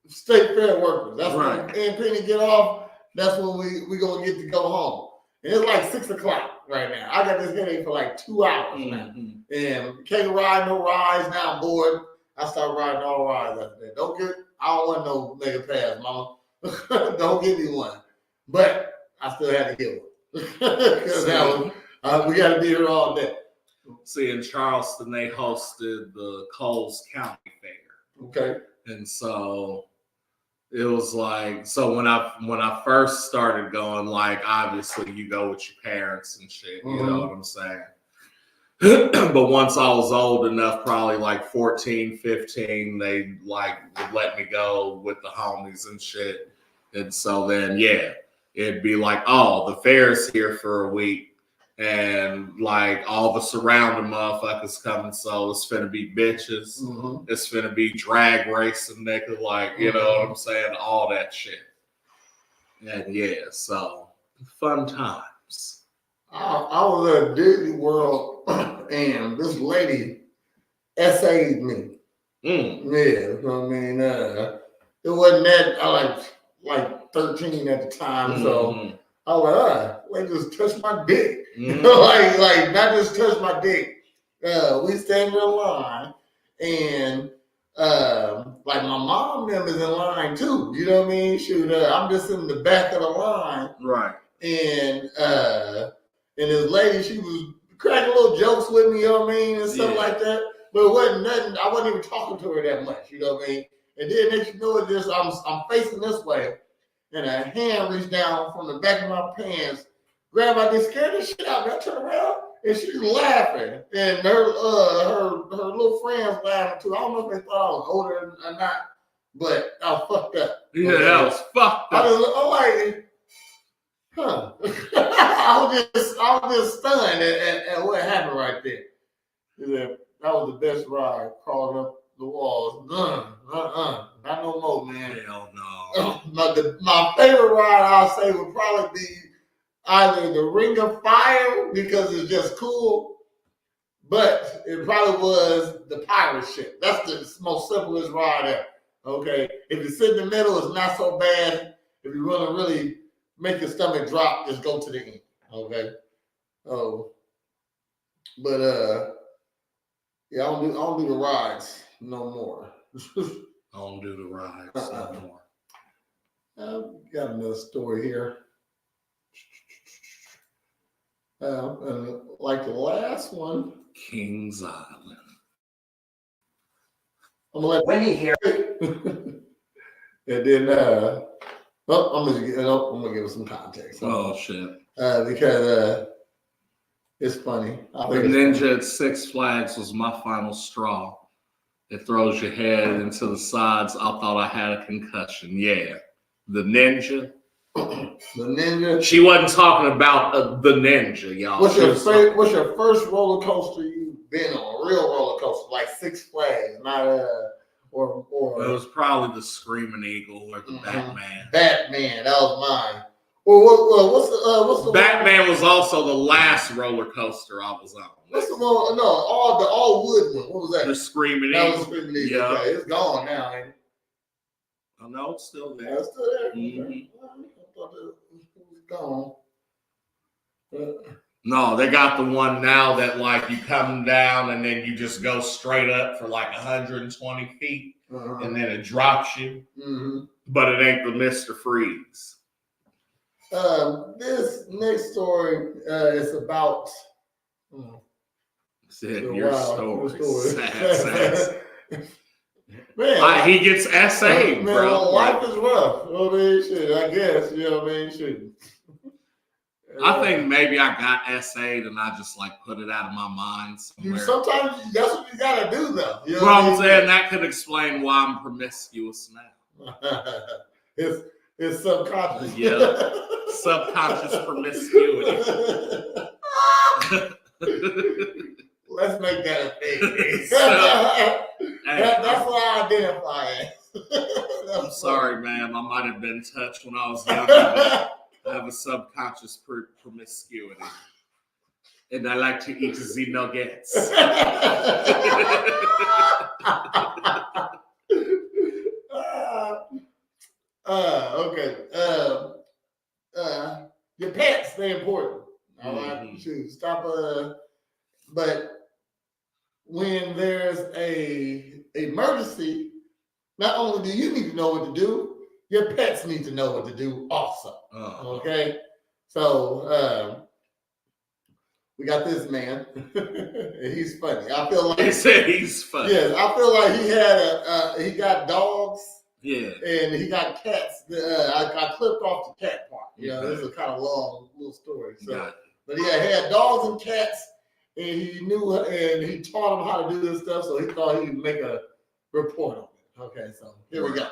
state fair workers. That's right. When Aunt Penny get off. That's when we gonna get to go home. And it's like 6 o'clock right now. I got this headache for like 2 hours now, and can't ride no rides. Now I'm bored. I start riding all rides after that. I don't want no mega pass, mama. Don't give me one. But I still had to get one because we got to be here all day. See, in Charleston, they hosted the Coles County Fair. Okay. And so it was like, so when I first started going, like, obviously you go with your parents and shit, you know what I'm saying? But once I was old enough, probably like 14, 15, they like would let me go with the homies and shit. And so then, yeah, it'd be like, oh, the fair's here for a week. And like all the surrounding motherfuckers coming, so it's finna be bitches. It's finna be drag racing, nigga, like, you know what I'm saying? All that shit. And yeah, so fun times. I was at Disney World and this lady essayed me. Yeah, you know what I mean? It wasn't that, I like 13 at the time, so I was like, just touch my dick. like not just touch my dick. We stand in line and like my mom them is in line too. You know what I mean? Shoot, I'm just in the back of the line. Right. And this lady, she was cracking little jokes with me, you know what I mean, and stuff like that. But it wasn't nothing, I wasn't even talking to her that much, you know what I mean? And then next you know it, just I'm facing this way. And a hand reached down from the back of my pants, grabbed my dick, scared the shit out of me. I turned around and she's laughing. And her little friends laughing too. I don't know if they thought I was older or not, but I was fucked up. Yeah, that was fucked up. I'm like, huh. I was just stunned at what happened right there. That was the best ride, crawling up the walls. Not no more, man. Hell no. My favorite ride, I'll say, would probably be either the Ring of Fire because it's just cool, but it probably was the pirate ship. That's the most simplest ride ever. Okay, if you sit in the middle, it's not so bad. If you want to really make your stomach drop, just go to the end. Okay. Oh, but yeah, I don't do the rides no more. I don't do the rides no more. I've got another story here. Like the last one, Kings Island. I'm gonna let Winnie hear it. And then I'm gonna give it some context. Oh shit. Because it's funny. The Ninja at Six Flags was my final straw. It throws your head into the sides. I thought I had a concussion. Yeah. The Ninja The Ninja. She wasn't talking about the Ninja, y'all. What's your first roller coaster you've been on? A real roller coaster, like Six Flags, not or it was probably the Screaming Eagle or the Batman. Batman, that was mine. Well, what's the Batman one? was also the last roller coaster I was on. What's the one? No, all wood one. What was that? The Screaming That Eagle. was Screaming Eagle. Yeah. Okay, it's gone now, ain't it? I know it's still there. Yeah, it's still there. Mhm. Okay. I thought it was gone. No, they got the one now that like you come down and then you just go straight up for like 120 feet and then it drops you. But it ain't the Mr. Freeze. This next story is about Your story. Sad. Man, he gets essayed, man, bro. life is rough. I mean, shit, I guess. You know what I mean? Shit. I think maybe I got essayed and I just like put it out of my mind somewhere. Sometimes that's what you gotta do, though. You know what I'm I mean? saying? That could explain why I'm promiscuous now. It's subconscious. Yeah. Subconscious promiscuity. Let's make that a thing. That's what I identify as. I'm sorry, ma'am. I might have been touched when I was younger, but I have a subconscious promiscuity. And I like to eat the nuggets. Okay. Your pets, they're important. All right. Shoot, stop. But when there's a emergency, not only do you need to know what to do, your pets need to know what to do also. Okay. So we got this man. He's funny. I feel like he's funny. Yes, I feel like he got dogs. Yeah. And he got cats. I clipped off the cat part. You know, this is a kind of long little story. So, but yeah, he had dogs and cats, and he knew, and he taught him how to do this stuff. So he thought he would make a report on it. Okay, so here we go.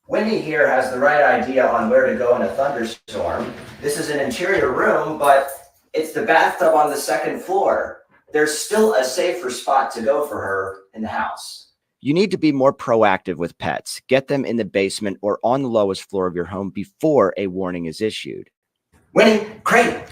Wendy here has the right idea on where to go in a thunderstorm. This is an interior room, but it's the bathtub on the second floor. There's still a safer spot to go for her in the house. You need to be more proactive with pets. Get them in the basement or on the lowest floor of your home before a warning is issued. Winnie, crate!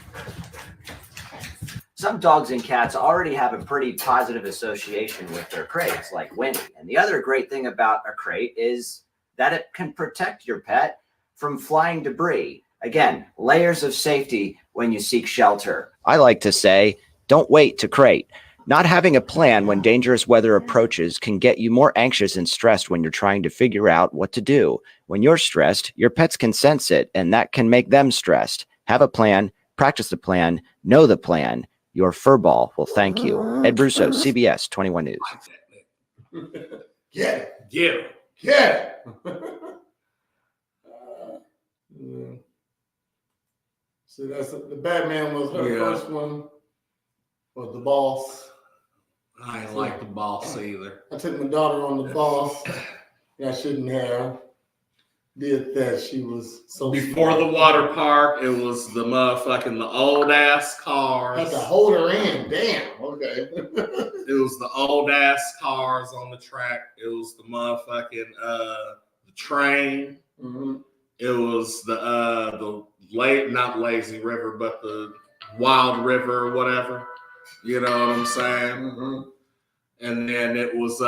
Some dogs and cats already have a pretty positive association with their crates, like Winnie. And the other great thing about a crate is that it can protect your pet from flying debris. Again, layers of safety when you seek shelter. I like to say, don't wait to crate. Not having a plan when dangerous weather approaches can get you more anxious and stressed when you're trying to figure out what to do. When you're stressed, your pets can sense it, and that can make them stressed. Have a plan, practice the plan, know the plan. Your furball will thank you. Ed Brusso, CBS 21 News. Get it. Get it. Get it. See, that's the Batman was her first one. Was the boss. I ain't like the boss either. I took my daughter on the boss. I shouldn't have did that. She was so before smart. The water park. It was the old ass cars. I had to hold her in. Damn. Okay. It was the old ass cars on the track. It was the the train. It was the not lazy river, but the wild river or whatever. You know what I'm saying? And then it was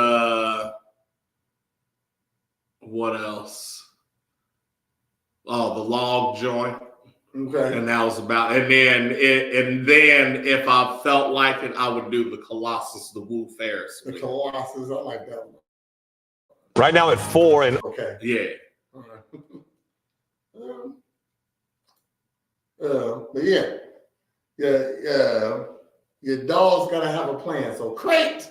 what else? Oh, the log joint. Okay. And that was about. And then if I felt like it, I would do the Colossus, the Woo Ferris. The Colossus, I like that one. Right now at 4 and okay. Yeah. All right. But yeah. Your dog's gotta have a plan. So crate.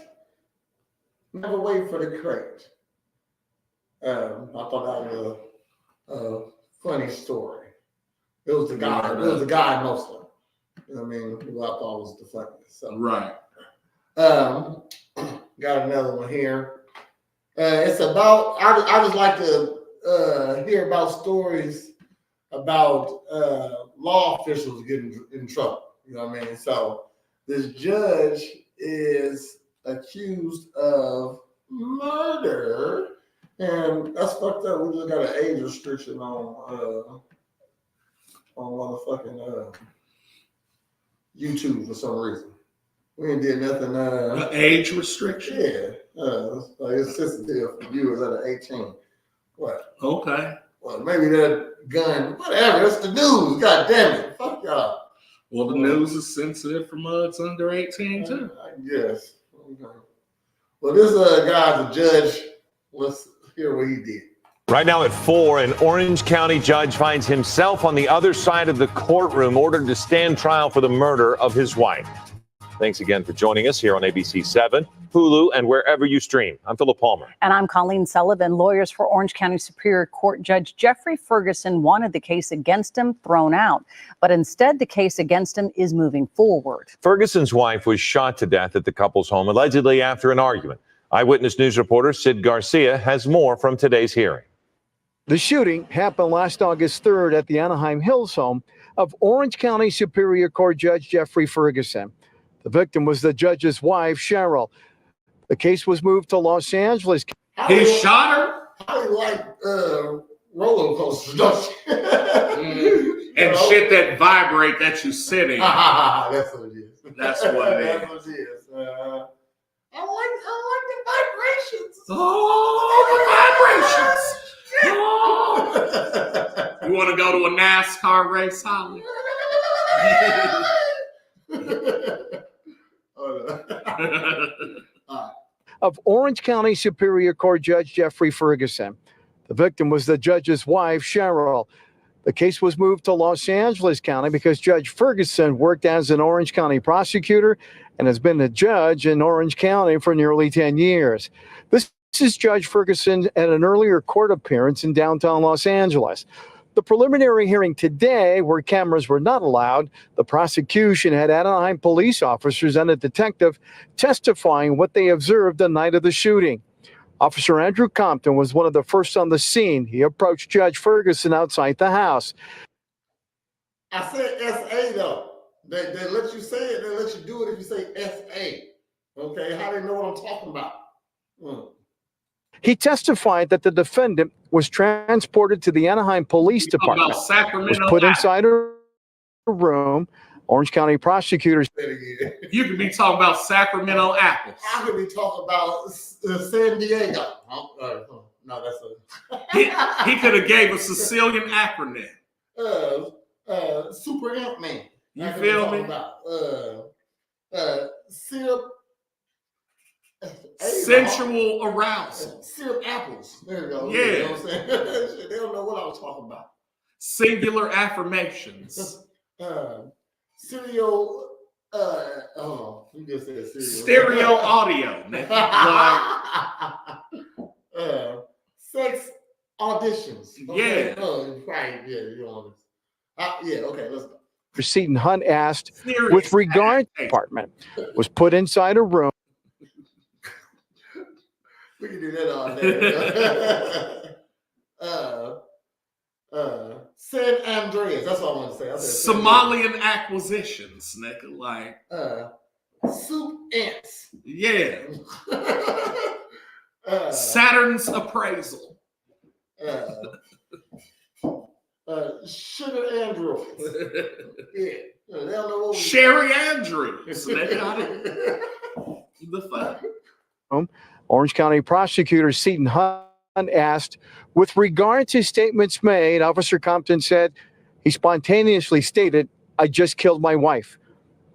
Never wait for the crate. I thought that was a funny story. It was the guy. It was the guy mostly. You know what I mean? Who I thought was the funniest. So. Right. Got another one here. It's about. I just like to hear about stories about law officials getting in trouble. You know what I mean? So this judge is accused of murder, and that's fucked up. We just got an age restriction on motherfucking YouTube for some reason. We ain't did nothing. Age restriction? Yeah. It's sensitive for viewers under 18. What? Okay. Well, maybe that gun, whatever. It's the news. God damn it. Fuck y'all. Well, the news is sensitive for mugs under 18 too. I guess. Okay. Well, this guy's a judge. Let's hear what he did. Right now at 4, an Orange County judge finds himself on the other side of the courtroom, ordered to stand trial for the murder of his wife. Thanks again for joining us here on ABC 7, Hulu, and wherever you stream. I'm Philip Palmer. And I'm Colleen Sullivan. Lawyers for Orange County Superior Court Judge Jeffrey Ferguson wanted the case against him thrown out. But instead, the case against him is moving forward. Ferguson's wife was shot to death at the couple's home, allegedly after an argument. Eyewitness News reporter Sid Garcia has more from today's hearing. The shooting happened last August 3rd at the Anaheim Hills home of Orange County Superior Court Judge Jeffrey Ferguson. The victim was the judge's wife, Cheryl. The case was moved to Los Angeles. He shot her? I like roller coasters, don't you? And shit that vibrate that you sit in. That's what it is. That's what it is. That's what it is. I like the vibrations. Oh, the vibrations. Oh. You want to go to a NASCAR race, Holly? Of Orange County Superior Court Judge Jeffrey Ferguson. The victim was the judge's wife, Cheryl. The case was moved to Los Angeles County because Judge Ferguson worked as an Orange County prosecutor and has been a judge in Orange County for nearly 10 years. This is Judge Ferguson at an earlier court appearance in downtown Los Angeles. The preliminary hearing today, where cameras were not allowed, the prosecution had Anaheim police officers and a detective testifying what they observed the night of the shooting. Officer Andrew Compton was one of the first on the scene. He approached Judge Ferguson outside the house. I said S.A. though. They let you say it. They let you do it if you say S.A. Okay, how do they know what I'm talking about? He testified that the defendant was transported to the Anaheim Police Department, was put inside a room. Orange County prosecutors. You could be talking about Sacramento apples. I could be talking about San Diego. No, that's a. He could have gave a Sicilian acronym. Super Ant Man. You feel me? Syrup. Sensual arousal. Syrup apples. There you go. Yeah. You know what I'm saying? They don't know what I was talking about. Singular affirmations. Serial. You just said serial. Stereo audio. Sex auditions. Okay. Yeah. Right. Yeah. You know. Yeah. Okay. Let's go. Seton Hunt asked, with regard to the department, was put inside a room. We can do that all day. San Andreas. That's all I want to say. I said Somalian acquisitions, nigga. Like soup ants. Yeah. Saturn's appraisal. Sugar androids. Yeah. They don't know what Sherry Andrews. Nigga. The fuck? Orange County prosecutor Seton Hunt asked, with regard to statements made, Officer Compton said he spontaneously stated, "I just killed my wife."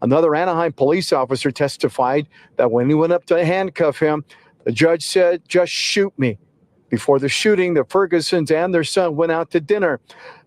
Another Anaheim police officer testified that when he went up to handcuff him, the judge said, "Just shoot me." Before the shooting, the Fergusons and their son went out to dinner.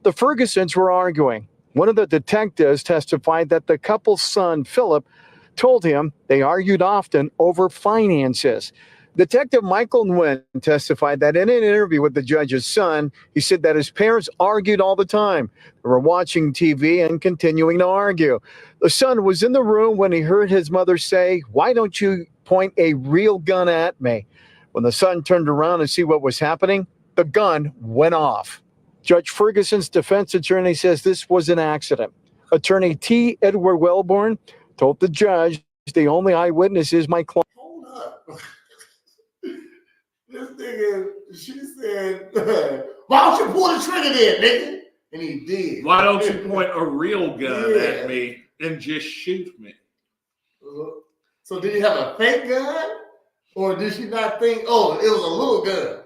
The Fergusons were arguing. One of the detectives testified that the couple's son, Philip, told him they argued often over finances. Detective Michael Nguyen testified that in an interview with the judge's son, he said that his parents argued all the time. They were watching TV and continuing to argue. The son was in the room when he heard his mother say, "Why don't you point a real gun at me?" When the son turned around to see what was happening, the gun went off. Judge Ferguson's defense attorney says this was an accident. Attorney T. Edward Wellborn told the judge the only eyewitness is my client. Hold up. This nigga, she said, why don't you pull the trigger then, nigga? And he did. Why don't you point a real gun at me and just shoot me? So did he have a fake gun? Or did she not think, oh, it was a little gun?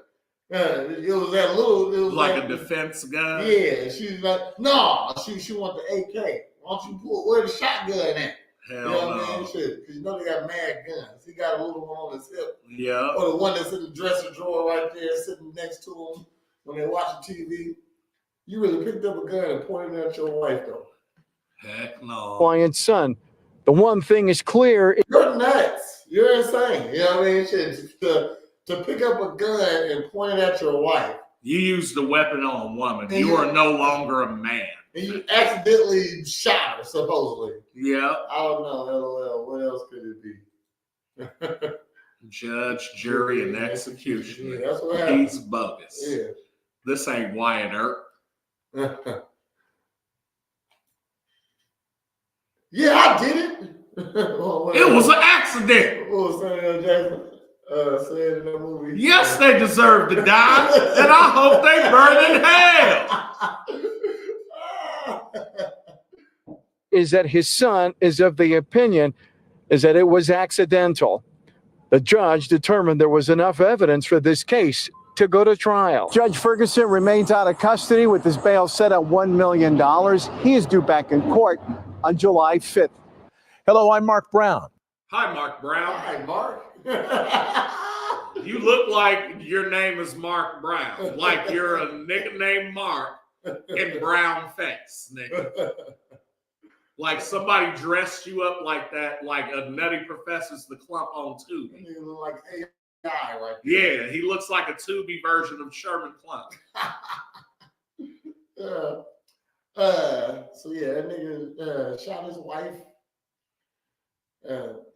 It was that little. It was like a defense gun? Yeah. She's like, no, she want the AK. Why don't you pull, where the shotgun at? Hell you know what no. I mean? Shit, because you know they got mad guns. He got a little one on his hip. Yeah. Or the one that's in the dresser drawer right there sitting next to him when they're watching TV. You really picked up a gun and pointed it at your wife, though. Heck no. Client's son. The one thing is clear. You're nuts. You're insane. You know what I mean? Shit, to pick up a gun and point it at your wife. You used a weapon on a woman. You are no longer a man. And you accidentally shot her, supposedly. Yeah. I don't know, LOL. What else could it be? Judge, jury, and executioner. Yeah, that's what happened. He's bogus. Yeah. This ain't Wyatt Earp. Yeah, I did it. It was an accident. What was Samuel Jackson said in that movie? Yes, they deserve to die, and I hope they burn in hell. Is that his son is of the opinion is that it was accidental. The judge determined there was enough evidence for this case to go to trial. Judge Ferguson remains out of custody with his bail set at $1 million. He is due back in court on July 5th. Hello, I'm Mark Brown. Hi, Mark Brown. Hi, Mark. You look like your name is Mark Brown. Like you're a nigga named Mark in brown face, nigga. Like somebody dressed you up like that, like a Nutty Professor's The Clump on Tubi. He look like AI right there. Yeah, he looks like a Tubi version of Sherman Clump. So yeah, that nigga shot his wife.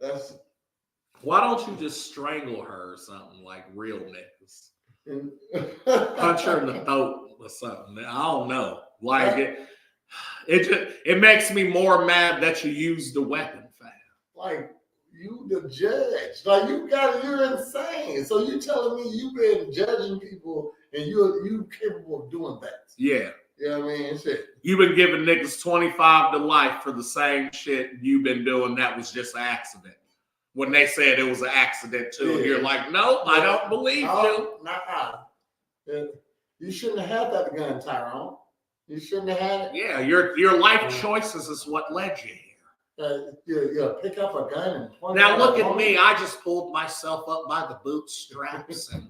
That's. Why don't you just strangle her or something like real niggas? Punch her in the throat or something. I don't know. Like it makes me more mad that you used the weapon, fam. Like you the judge. Like you're insane. So you telling me you've been judging people and you capable of doing that. Yeah. You know what I mean? Shit. You've been giving niggas 25 to life for the same shit you've been doing that was just an accident. When they said it was an accident too, Yeah. you're like, nope, I don't believe you. Nuh-uh. You shouldn't have had that gun, Tyrone. You shouldn't have had it. Yeah, your life choices is what led you here. You pick up a gun and point Now it look at at me. I just pulled myself up by the bootstraps and,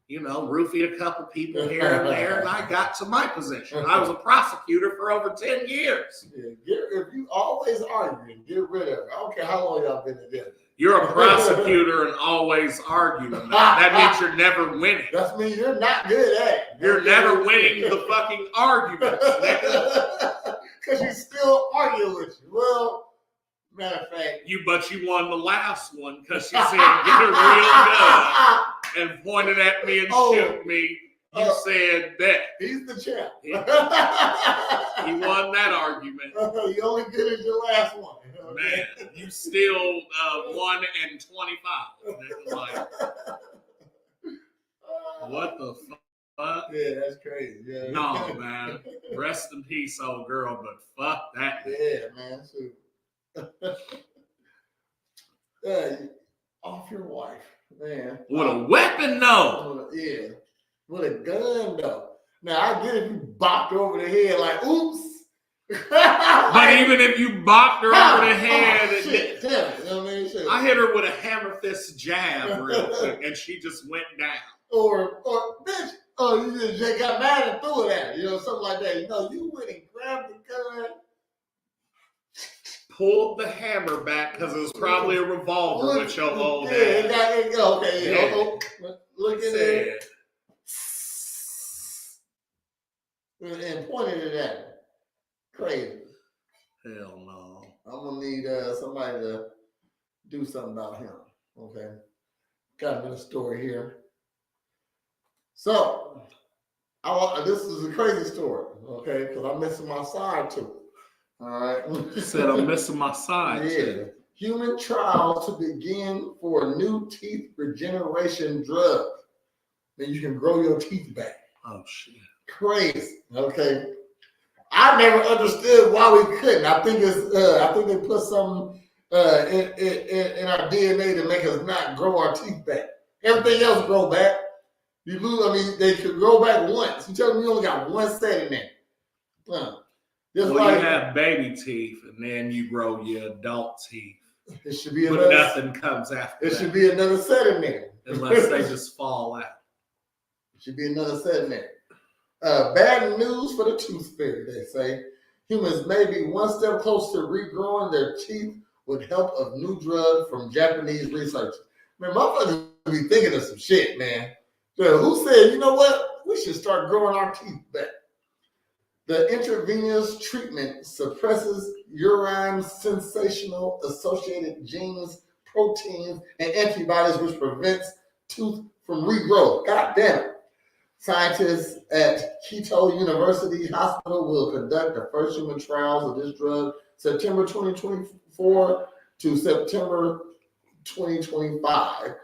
roofied a couple people here and there, and I got to my position. I was a prosecutor for over 10 years. Yeah, if you always arguing, get rid of it. I don't care how long y'all been together. You're a prosecutor and always arguing. That means you're never winning. That means you're not good at it. You're never winning the fucking arguments, nigga. Because you still argue with you. Well, matter of fact. But you won the last one because she said, get a real gun and pointed at me and shoot me. You said that. He's the champ. He won that argument. You only good as your last one. Man, you still 1 and 25. Like, what the fuck? Yeah, that's crazy. Yeah. No, man. Rest in peace, old girl, but fuck that. Yeah, man. Shoot. Off your wife, man. With a weapon, no. Yeah. With a gun, though. Now, I get if you bopped her over the head like, oops. But even if you bopped her over the head, shit, tell me, you know what I mean? Shit. I hit her with a hammer fist jab real quick, and she just went down. Or bitch, you just got mad and threw it at her, something like that. You went and grabbed the gun. Pulled the hammer back because it was probably a revolver with your old ass. Okay, yeah. Look at it. And pointed it at her. Crazy. Hell no. I'm gonna need somebody to do something about him. Okay. Got another story here. So This is a crazy story, okay? Because I'm missing my side to it. All right. You said I'm missing my side. Yeah. Too. Human trial to begin for a new teeth regeneration drug. Then you can grow your teeth back. Oh shit. Crazy. Okay. I never understood why we couldn't. I think they put something in our DNA to make us not grow our teeth back. Everything else grow back. You lose. I mean, they could grow back once. You tell me you only got one set in there. Well, like, you have baby teeth, and then you grow your adult teeth. It should be but nothing comes after. It should be another set in there, unless they just fall out. It should be another set in there. Bad news for the tooth fairy, they say. Humans may be one step closer to regrowing their teeth with help of new drug from Japanese researchers. Man, motherfuckers be thinking of some shit, man. So who said, you know what? We should start growing our teeth back. The intravenous treatment suppresses urine sensational associated genes, proteins, and antibodies, which prevents tooth from regrowth. God damn it. Scientists at Keto University Hospital will conduct the first human trials of this drug September 2024 to September 2025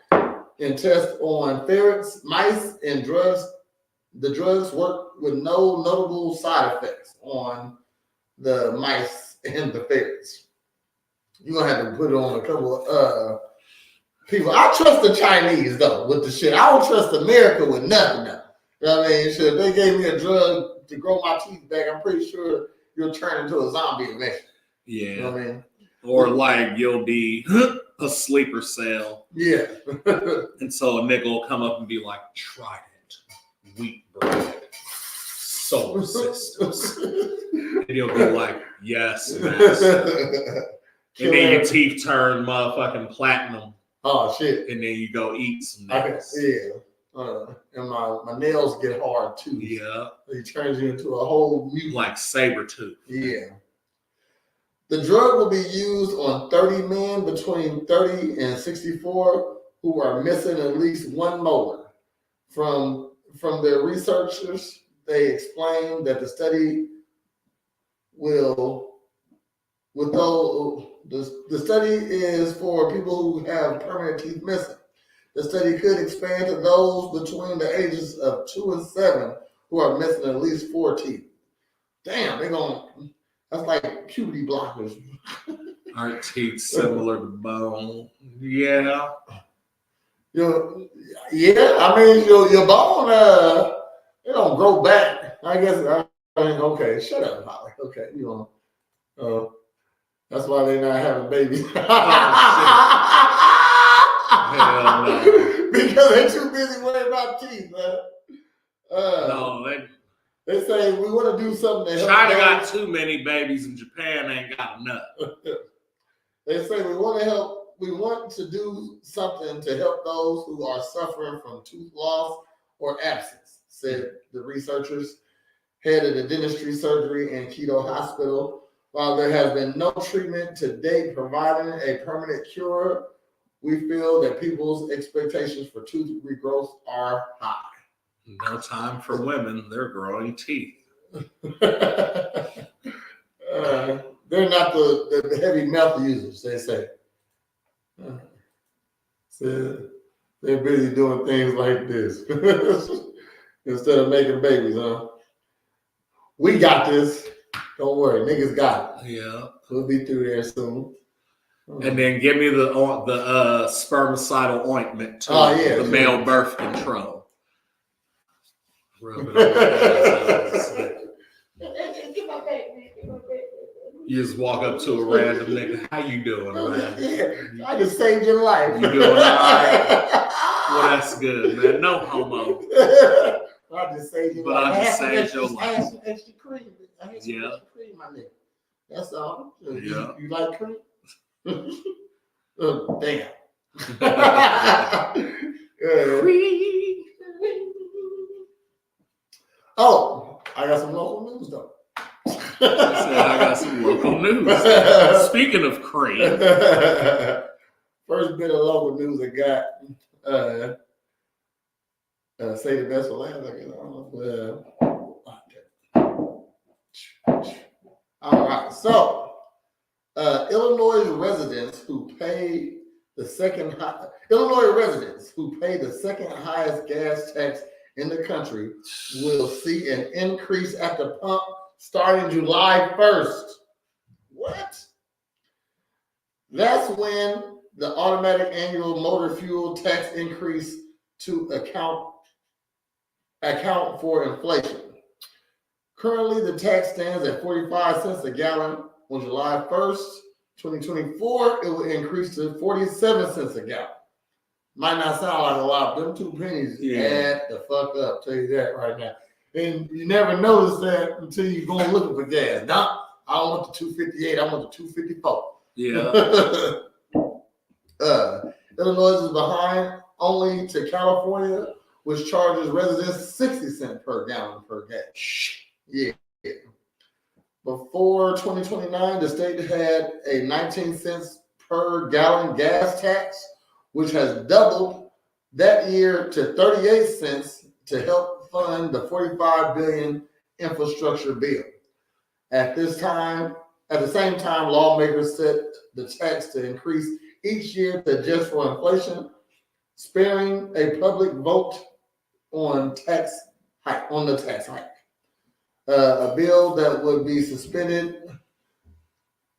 and test on ferrets, mice, and drugs. The drugs work with no notable side effects on the mice and the ferrets. You're going to have to put it on a couple of people. I trust the Chinese, though, with the shit. I don't trust America with nothing, though. You know what I mean? Shit, if they gave me a drug to grow my teeth back, I'm pretty sure you'll turn into a zombie eventually. Yeah. You know what I mean? Or like you'll be a sleeper cell. Yeah. And so a nigga will come up and be like, Trident, wheat bread, solar systems. And you'll be like, yes, master. And then your teeth turn motherfucking platinum. Oh, shit. And then you go eat some nails. And my nails get hard, too. Yeah. It turns you into a whole mutant. Like Sabretooth. Yeah. The drug will be used on 30 men between 30 and 64 who are missing at least one molar. From their researchers, they explained that the study the study is for people who have permanent teeth missing. The study could expand to those between the ages of 2 and 7 who are missing at least 4 teeth. Damn, that's like puberty blockers. Aren't teeth similar to bone? Yeah. Yeah, I mean your bone it don't grow back. I guess okay, shut up, Holly. Okay, that's why they're not having babies. Hell no. Because they're too busy worrying about teeth, man. No, they say we want to do something to help. China got too many babies and Japan ain't got enough. They say we want to do something to help those who are suffering from tooth loss or absence, said the researchers, head of the dentistry surgery in Keto Hospital. While there has been no treatment to date providing a permanent cure, we feel that people's expectations for tooth regrowth are high. No time for women. They're growing teeth. They're not the heavy mouth users, they say. So they're busy doing things like this instead of making babies, huh? We got this. Don't worry, niggas got it. Yeah. We'll be through there soon. And then give me the spermicidal ointment too. The male birth control. Rub it on. You just walk up to a random nigga. How you doing, man? Yeah, I just saved your life. You doing all right? Well, that's good, man. No homo. I just saved your life. But I just saved your life. I had some extra cream. Extra cream, my nigga. That's all. Yeah. You like cream? Damn. Oh, I got some local news though. I got some local news. Speaking of cream. First bit of local news I got. Say the best for last, I guess. I don't know. All right. So, Illinois residents who pay the second highest gas tax in the country will see an increase at the pump starting July 1st. What? That's when the automatic annual motor fuel tax increase to account for inflation. Currently, the tax stands at 45 cents a gallon. On July 1st, 2024, it will increase to 47 cents a gallon. Might not sound like a lot, but them 2 pennies add the fuck up. Tell you that right now. And you never notice that until you go looking for gas. Now, I don't want the 258, I want the 254. Yeah. Illinois is behind only to California, which charges residents 60 cents per gallon per gas. Yeah. Before 2029, the state had a 19 cents per gallon gas tax, which has doubled that year to 38 cents to help fund the $45 billion infrastructure bill. At the same time, lawmakers set the tax to increase each year to adjust for inflation, sparing a public vote on the tax hike. A bill that would be suspended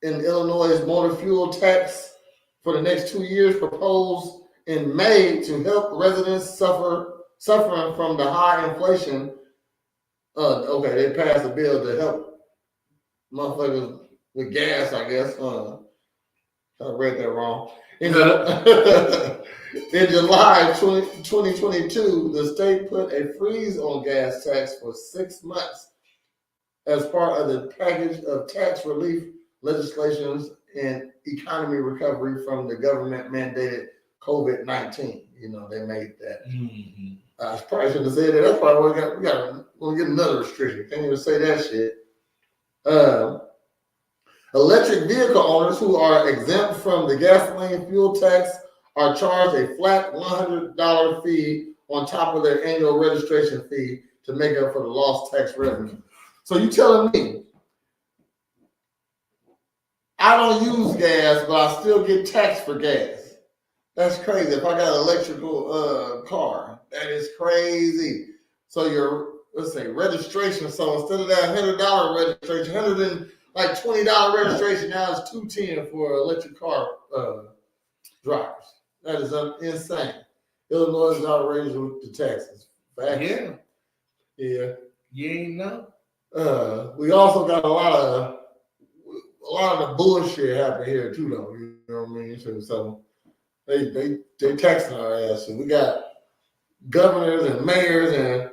in Illinois' motor fuel tax for the next 2 years, proposed in May to help residents suffering from the high inflation. They passed a bill to help motherfuckers with gas, I guess. I read that wrong. In July 2022, the state put a freeze on gas tax for 6 months as part of the package of tax relief legislations and economy recovery from the government-mandated COVID-19. You know, they made that. Mm-hmm. I probably shouldn't have said that. That's why we'll get another restriction. Can't even say that shit. Electric vehicle owners who are exempt from the gasoline fuel tax are charged a flat $100 fee on top of their annual registration fee to make up for the lost tax revenue. So you telling me I don't use gas, but I still get taxed for gas? That's crazy. If I got an electrical car, that is crazy. So your registration. So instead of that $100 registration, $120 registration, now it's $210 for electric car drivers. That is insane. Illinois is outrageous with the taxes. Facts. Yeah. You ain't know. We also got a lot of the bullshit happen here too, though. You know what I mean? So they taxing our ass. So we got governors and mayors and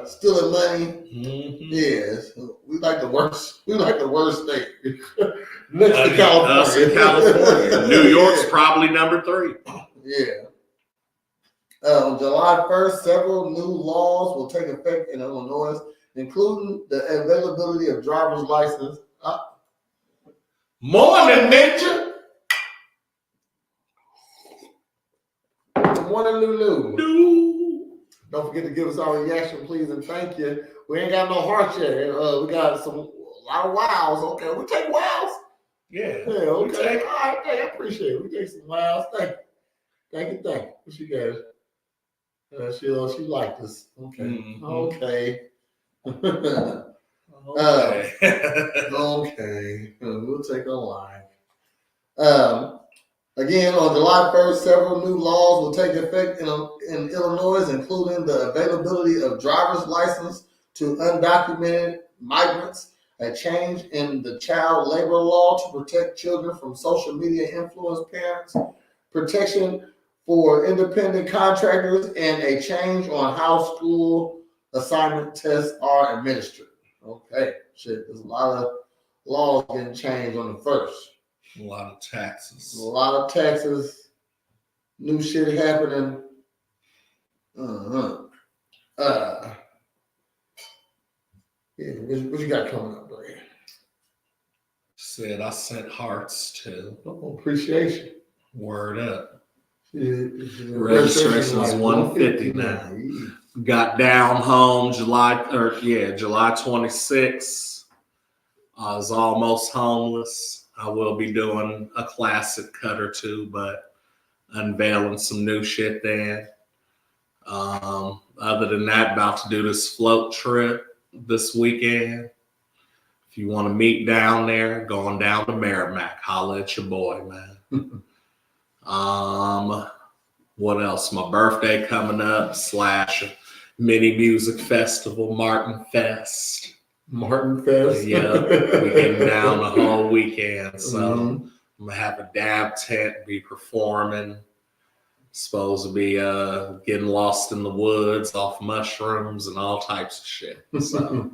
stealing money. Mm-hmm. Yes, we like the worst. We like the worst state next to California. Us in California. New York's probably number 3. Yeah. On July 1st, several new laws will take effect in Illinois, including the availability of driver's license. Morn'n Ninja. Good morning, Lulu. Don't forget to give us our reaction, please, and thank you. We ain't got no hearts yet. We got a lot of wows. Okay, we take wows. Yeah. Okay. All right, I appreciate it. We take some wows. Thank you. What she got? She liked us. Okay. Mm-hmm. Okay. Okay. We'll take a line. Again, on July 1st, several new laws will take effect in Illinois, including the availability of driver's license to undocumented migrants, a change in the child labor law to protect children from social media influence parents, protection for independent contractors, and a change on how school assignment tests are administered. Okay, shit, there's a lot of laws getting changed on the 1st. A lot of taxes. New shit happening. What you got coming up, buddy? Said I sent hearts to. Oh, appreciation. Word up. Registration is $150 now. Got down home July 26th. I was almost homeless. I will be doing a classic cut or two, but unveiling some new shit then. Other than that, about to do this float trip this weekend. If you want to meet down there, going down to Merrimack, holla at your boy, man. What else? My birthday coming up / mini music festival, Martin Fest. Martin Fest? Yeah, we're getting down the whole weekend. So I'm going to have a dab tent, be performing. Supposed to be getting lost in the woods off mushrooms and all types of shit. So,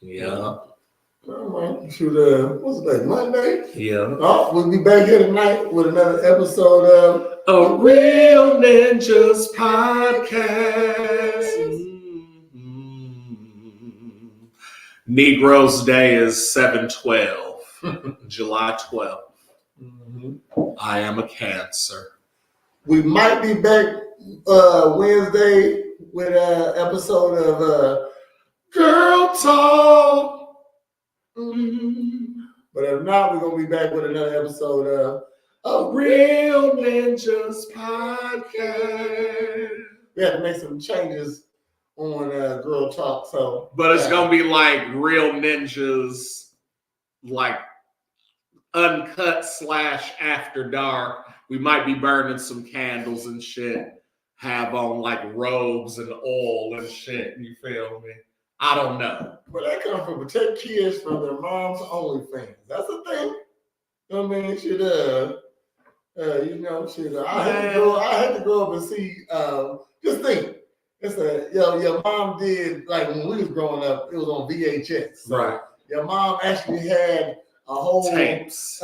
yeah. All right. Shoot, what's the day? Monday? Yeah. Oh, we'll be back here tonight with another episode of A Real Ninjas Podcast. Negroes Day is 7/12, July 12th. I am a Cancer. We might be back Wednesday with an episode of Girl Talk. But if not, we're going to be back with another episode of A Real Ninjas Podcast. We had to make some changes on Girl Talk. So, but it's going to be like Real Ninjas, like uncut / after dark. We might be burning some candles and shit. Have on like robes and oil and shit. You feel me? I don't know. But that comes from protect kids from their mom's OnlyFans. That's the thing. I mean, shit. I had to grow up and see. Just think, it's your mom did like when we was growing up. It was on VHS. So right. Your mom actually had a whole tapes.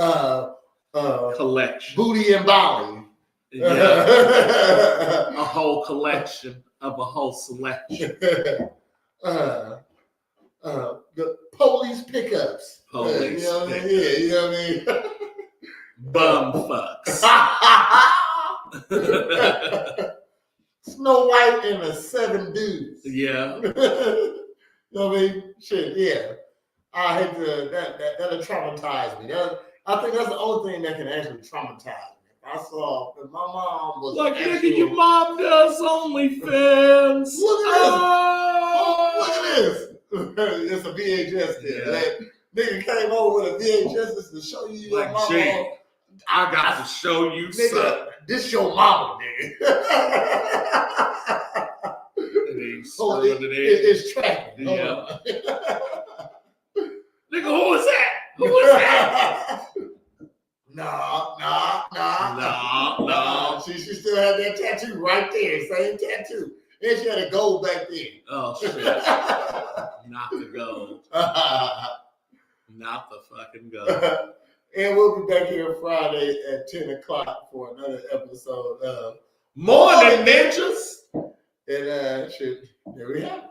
Collection. Booty and Bolly. Yeah. A whole collection of a whole selection. The police pickups. Police pickups. Yeah, you know what I mean? Bum fucks. Snow White and the 7 dudes. Yeah. You know what I mean? Shit, yeah. I hate to, that'll traumatize me. I think that's the only thing that can actually traumatize me. I saw that my mom was like, nigga, your mom does OnlyFans. Look at this. Look at this. It's a VHS there. Yeah. That nigga came over with a VHS just to show you your like, mama. Gee, I got to show you nigga, something. This your mama, nigga. It's trapped. Yeah. Nigga, who is that? Who is that? Nah. She still had that tattoo right there. Same tattoo. And she had a gold back then. Oh, shit. Not the gold. Not the fucking gold. And we'll be back here Friday at 10 o'clock for another episode of Morn'n Ninjas. And shit, there we have it.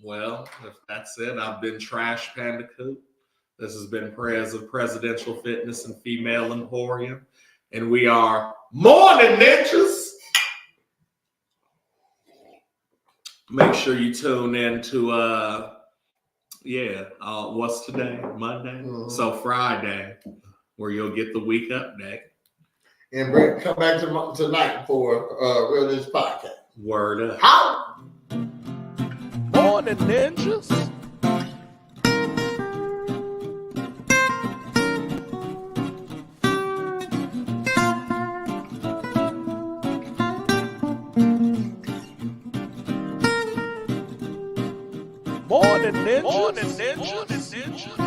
Well, if that's it, I've been Trash Panda Coop. This has been Prayers of Presidential Fitness and Female Emporium. And we are Morn'n Ninjas. Make sure you tune in to, what's today? Monday? Mm-hmm. So Friday, where you'll get the week update. And come back tonight for Real Ninjas Podcast. Word up. How? Morn'n Ninjas. Morn'n Ninjas. Morn'n Ninjas.